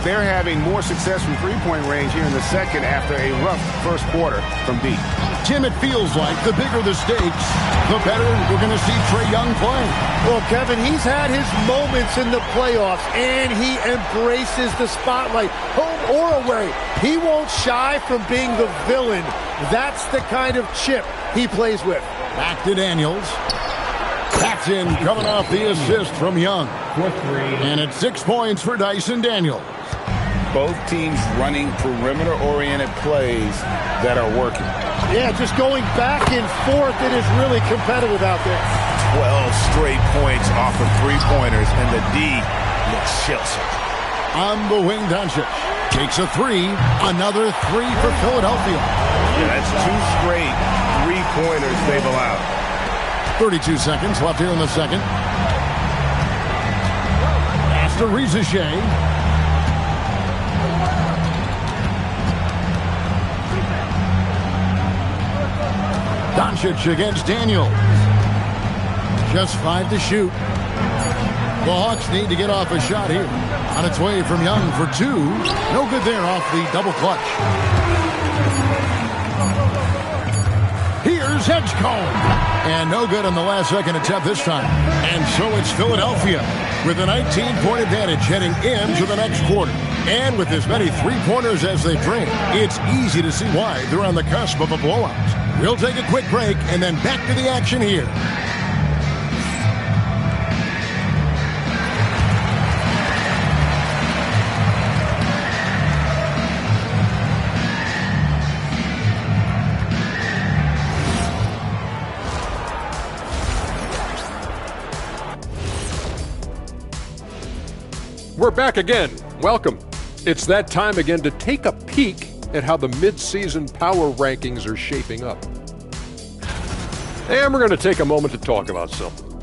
G: They're having more success from three-point range here in the second after a rough first quarter from deep.
F: Tim, it feels like the bigger the stakes, the better we're going to see Trae Young play.
T: Well, Kevin, he's had his moments in the playoffs, and he embraces the spotlight, home or away. He won't shy from being the villain. That's the kind of chip he plays with.
F: Back to Daniels. Paxson coming off the assist from Young. And it's 6 points for Dyson Daniels.
G: Both teams running perimeter-oriented plays that are working.
T: Yeah, just going back and forth, it is really competitive out there.
G: 12 straight points off of three-pointers, and the D looks shell-shocked.
F: On the wing, Doncic takes a three. Another three for Philadelphia.
G: Yeah, that's two straight three-pointers they've allowed.
F: 32 seconds left here in the second. Pass to Rizachet. Doncic against Daniels. Just 5 to shoot. The Hawks need to get off a shot here. On its way from Young for 2. No good there off the double clutch. Here's Edgecombe. And no good on the last second attempt this time. And so it's Philadelphia with a 19-point advantage heading into the next quarter. And with as many three-pointers as they bring, it's easy to see why they're on the cusp of a blowout. We'll take a quick break and then back to the action here.
J: We're back again. Welcome. It's that time again to take a peek at how the mid-season power rankings are shaping up. And we're going to take a moment to talk about something.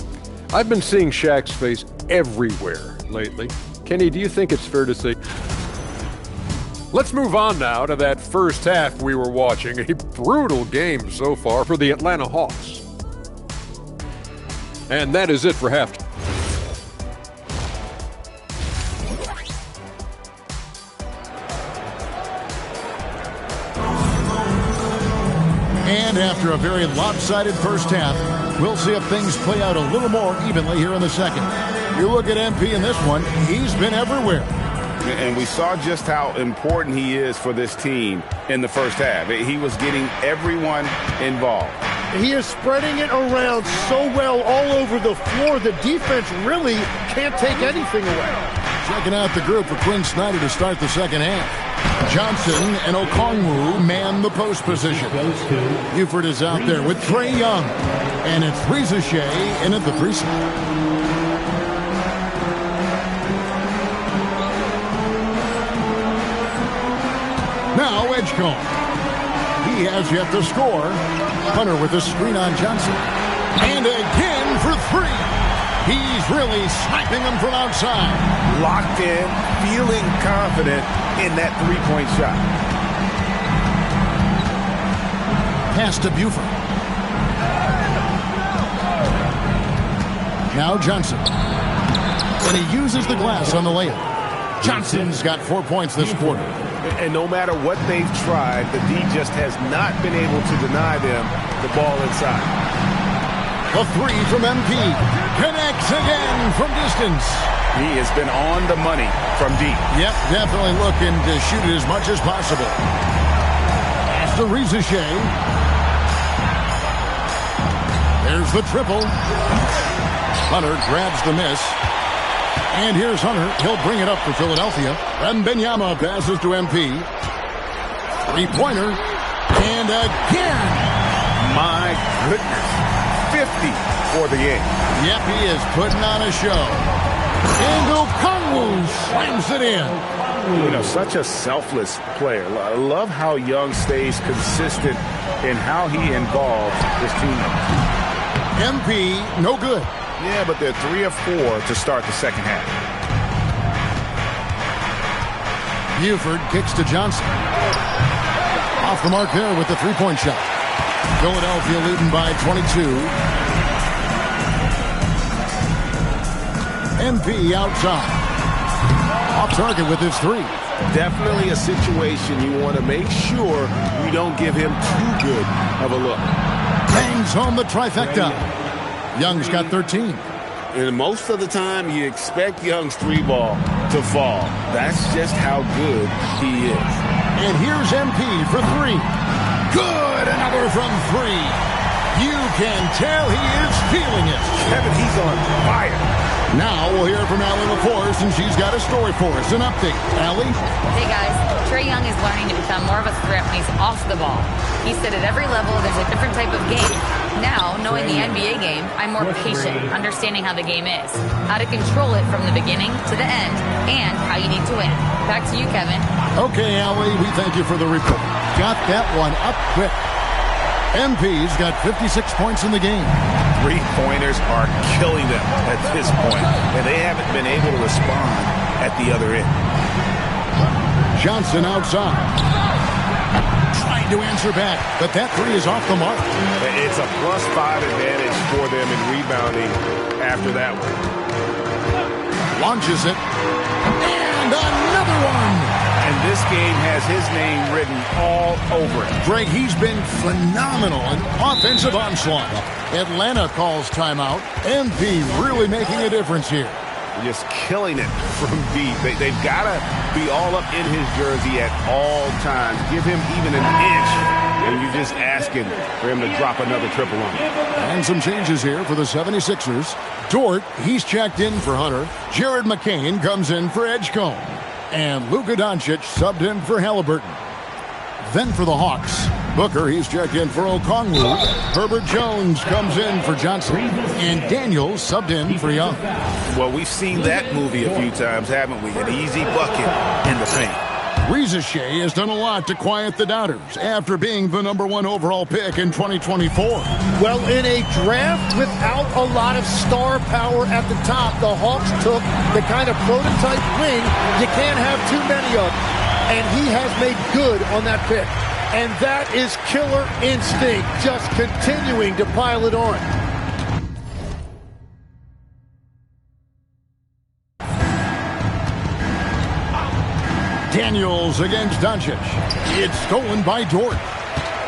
J: I've been seeing Shaq's face everywhere lately. Kenny, do you think it's fair to say? Let's move on now to that first half we were watching. A brutal game so far for the Atlanta Hawks. And that is it for halftime.
F: And after a very lopsided first half, we'll see if things play out a little more evenly here in the second. You look at MP in this one, he's been everywhere.
G: And we saw just how important he is for this team in the first half. He was getting everyone involved.
T: He is spreading it around so well all over the floor, the defense really can't take anything away.
F: Checking out the group for Quinn Snyder to start the second half. Johnson and Okongwu man the post position. Buford is out there with Trae Young. And it's Rizachet in at the 3 spot. Now Edgecombe. He has yet to score. Hunter with a screen on Johnson. And again for three. He's really sniping them from outside.
G: Locked in, feeling confident in that three-point shot.
F: Pass to Buford. Now Johnson. And he uses the glass on the layup. Johnson's got 4 points this quarter.
G: And no matter what they've tried, the D just has not been able to deny them the ball inside.
F: A three from MP. Connects again from distance.
G: He has been on the money from deep.
F: Yep, definitely looking to shoot it as much as possible. Pass to Rizachet. There's the triple. Hunter grabs the miss. And here's Hunter. He'll bring it up for Philadelphia. Wembanyama passes to MP. Three-pointer. And again.
G: My goodness. 50 for the game.
F: Yep, he is putting on a show. And Okongwu slams it in.
G: You know, such a selfless player. I love how Young stays consistent in how he involves his teammates.
F: MP, no good.
G: Yeah, but they're 3 of 4 to start the second half.
F: Buford kicks to Johnson. Off the mark there with the three-point shot. Philadelphia leading by 22. MP outside. Off target with his three.
G: Definitely a situation you want to make sure you don't give him too good of a look.
F: Bangs home the trifecta. Young's got 13.
G: And most of the time, you expect Young's three ball to fall. That's just how good he is.
F: And here's MP for three. Good, another from three. You can tell he is feeling it.
G: Kevin, he's on fire.
F: Now we'll hear from Allie LaForce, and she's got a story for us. An update. Allie?
H: Hey, guys. Trae Young is learning to become more of a threat when he's off the ball. He said at every level there's a different type of game. Now, knowing the NBA game, I'm more patient, understanding how the game is, how to control it from the beginning to the end, and how you need to win. Back to you, Kevin.
F: Okay, Allie, we thank you for the report. Got that one up quick. MP's got 56 points in the game.
G: Three-pointers are killing them at this point, and they haven't been able to respond at the other end.
F: Johnson outside. Trying to answer back, but that three is off the mark.
G: It's a +5 advantage for them in rebounding after that one.
F: Launches it. And another one.
G: And this game has his name written all over it.
F: Greg, he's been phenomenal in offensive onslaught. Atlanta calls timeout. MP really making a difference here.
G: Just killing it from deep. They've got to be all up in his jersey at all times. Give him even an inch, and you're just asking for him to drop another triple on him.
F: And some changes here for the 76ers. Dort, he's checked in for Hunter. Jared McCain comes in for Edgecombe. And Luka Doncic subbed in for Halliburton. Then for the Hawks, Booker, he's checked in for Okongwu. Herbert Jones comes in for Johnson. And Daniels subbed in for Young.
G: Well, we've seen that movie a few times, haven't we? An easy bucket in the paint.
F: Rizachet has done a lot to quiet the doubters after being the #1 overall pick in 2024.
T: Well, in a draft without a lot of star power at the top, the Hawks took the kind of prototype wing you can't have too many of. And he has made good on that pick. And that is killer instinct, just continuing to pile it on.
F: Daniels against Doncic. It's stolen by Dort.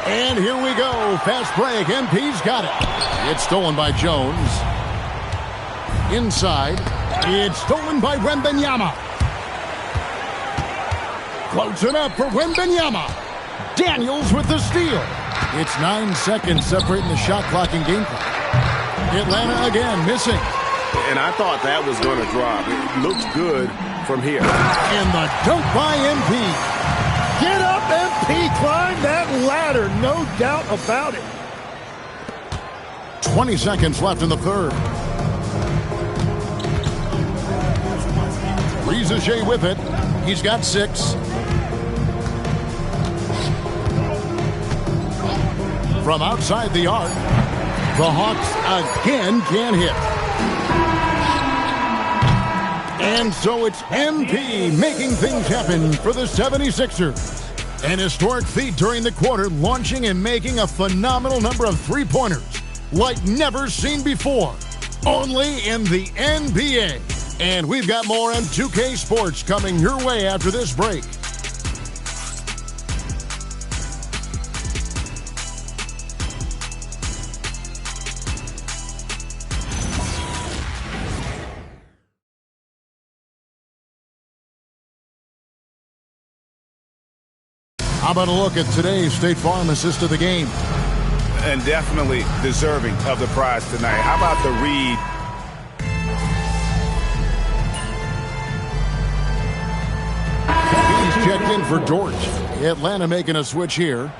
F: And here we go. Fast break. MP's got it. It's stolen by Jones. Inside. It's stolen by Wembanyama. Floats it up for Wembanyama. Daniels with the steal. It's 9 seconds separating the shot clock and game clock. Atlanta again missing.
G: And I thought that was going to drop. It looks good from here.
F: And the dunk by MP.
T: Get up, MP. Climb that ladder. No doubt about it.
F: 20 seconds left in the third. Rizachet with it. He's got 6. from outside the arc. The Hawks again can't hit. And so it's MP making things happen for the 76ers. An historic feat during the quarter, launching and making a phenomenal number of three-pointers like never seen before. Only in the NBA. And we've got more on 2K Sports coming your way after this break. How about a look at today's State Farm assist of the game?
G: And definitely deserving of the prize tonight. How about the read?
F: He's checked in for Dort. Atlanta making a switch here.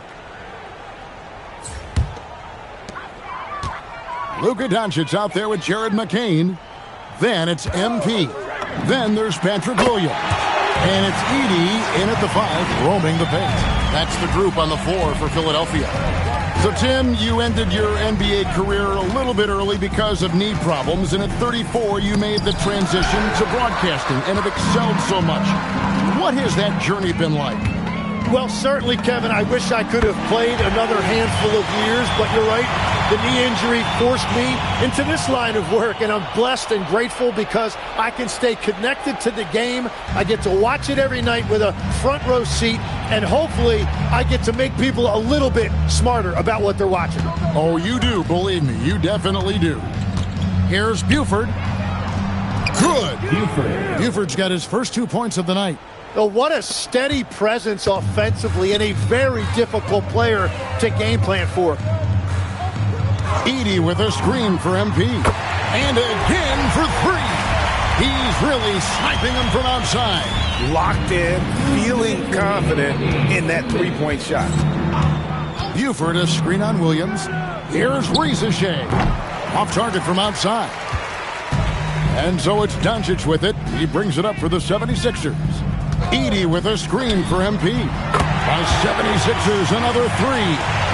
F: Luka Doncic out there with Jared McCain. Then it's MP. Then there's Patrick Williams. And it's Edey in at the 5, roaming the paint. That's the group on the floor for Philadelphia. So, Tim, you ended your NBA career a little bit early because of knee problems, and at 34, you made the transition to broadcasting and have excelled so much. What has that journey been like?
T: Well, certainly, Kevin, I wish I could have played another handful of years, but you're right. The knee injury forced me into this line of work, and I'm blessed and grateful because I can stay connected to the game. I get to watch it every night with a front row seat, and hopefully I get to make people a little bit smarter about what they're watching.
F: Oh, you do, believe me. You definitely do. Here's Buford. Good. Buford's got his first 2 points of the night.
T: Oh, what a steady presence offensively and a very difficult player to game plan for.
F: Edey with a screen for MP. And again for 3. He's really sniping them from outside.
G: Locked in, feeling confident in that three-point shot.
F: Buford a screen on Williams. Here's Risache. Off target from outside. And so it's Doncic with it. He brings it up for the 76ers. Edey with a screen for MP. The 76ers another 3.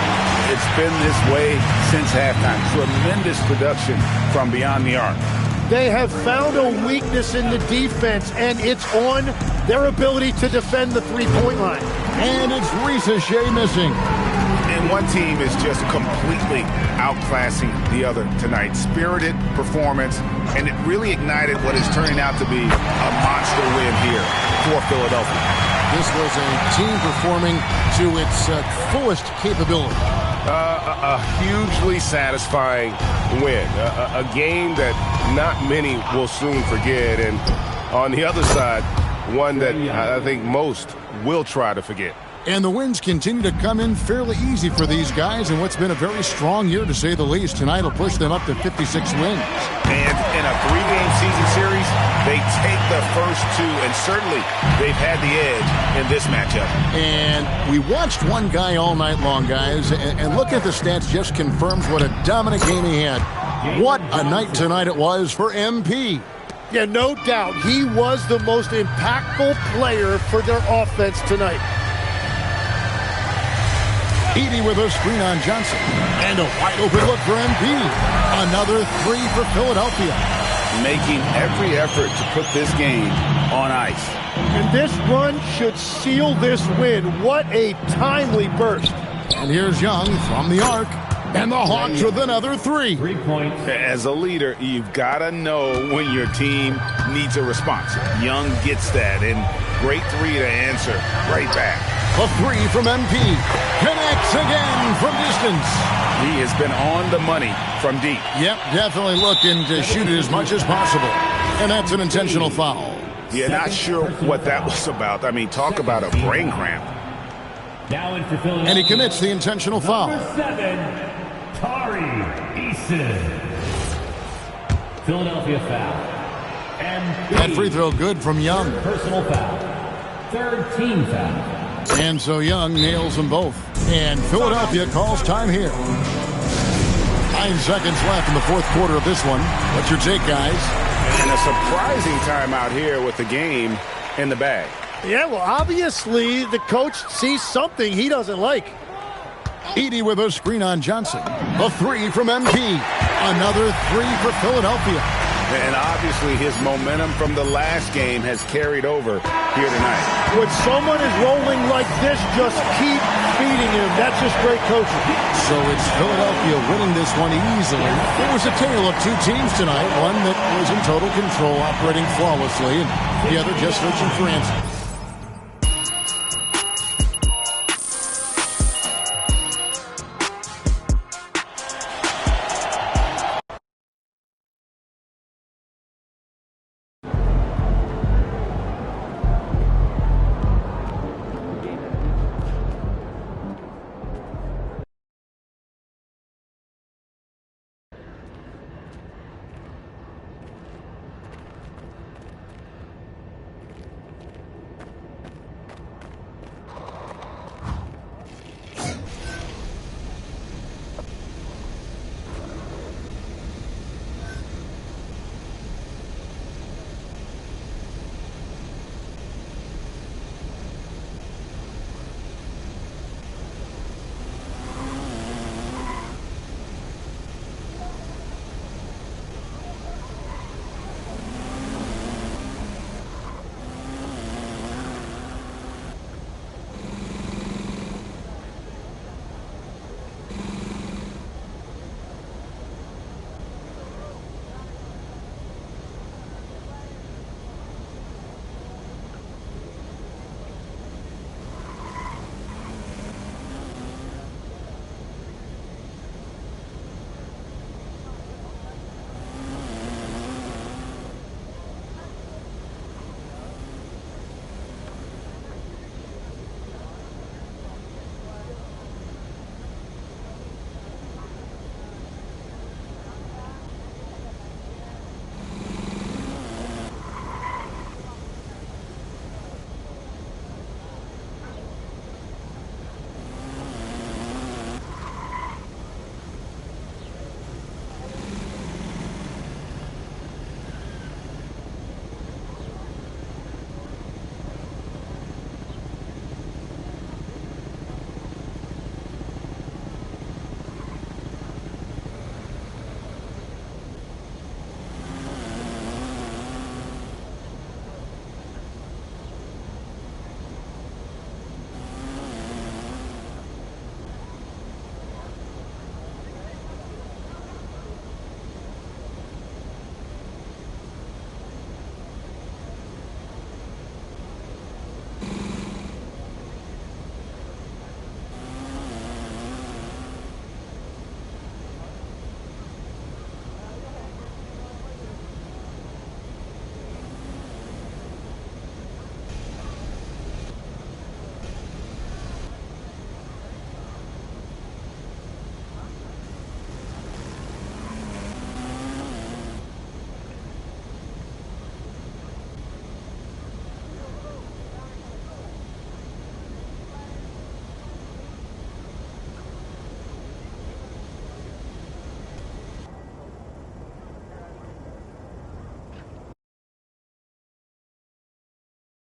G: It's been this way since halftime. Tremendous production from beyond the arc.
T: They have found a weakness in the defense, and it's on their ability to defend the three-point line.
F: And it's Risache missing.
G: And one team is just completely outclassing the other tonight. Spirited performance, and it really ignited what is turning out to be a monster win here for Philadelphia.
F: This was a team performing to its fullest capability.
G: A hugely satisfying win. A game that not many will soon forget. And on the other side, one that I think most will try to forget.
F: And the wins continue to come in fairly easy for these guys in what's been a very strong year, to say the least. Tonight will push them up to 56 wins.
G: And in a 3-game season series, they take the first 2, and certainly they've had the edge in this matchup.
F: And we watched one guy all night long, guys, and look at the stats just confirms what a dominant game he had. What a night tonight it was for MP.
T: Yeah, no doubt. He was the most impactful player for their offense tonight.
F: Edey with a screen on Johnson. And a wide open look for MP. Another 3 for Philadelphia.
G: Making every effort to put this game on ice.
T: And this run should seal this win. What a timely burst.
F: And here's Young from the arc. And the Hawks with another 3.
G: 3 points. As a leader, you've got to know when your team needs a response. Young gets that, and great 3 to answer right back.
F: A 3 from MP. Connects again from distance.
G: He has been on the money from deep.
F: Yep, definitely looking to shoot it as much as possible. And that's an intentional foul.
G: Yeah, not sure what that was about. I mean, talk about a brain cramp.
F: And he commits the intentional foul.
I: Number 7, Tari Eason. Philadelphia foul. And
F: that free throw good from Young.
I: Personal foul. 3rd team foul.
F: And so Young nails them both. And Philadelphia calls time here. 9 seconds left in the 4th quarter of this one. What's your take, guys?
G: And a surprising timeout here with the game in the bag.
T: Yeah, well, obviously the coach sees something he doesn't like.
F: Edie with a screen on Johnson. A three from MP. Another three for Philadelphia.
G: And obviously his momentum from the last game has carried over here tonight.
T: When someone is rolling like this, just keep feeding him. That's just great coaching.
F: So it's Philadelphia winning this one easily. It was a tale of two teams tonight. One that was in total control, operating flawlessly, and the other just searching for answers.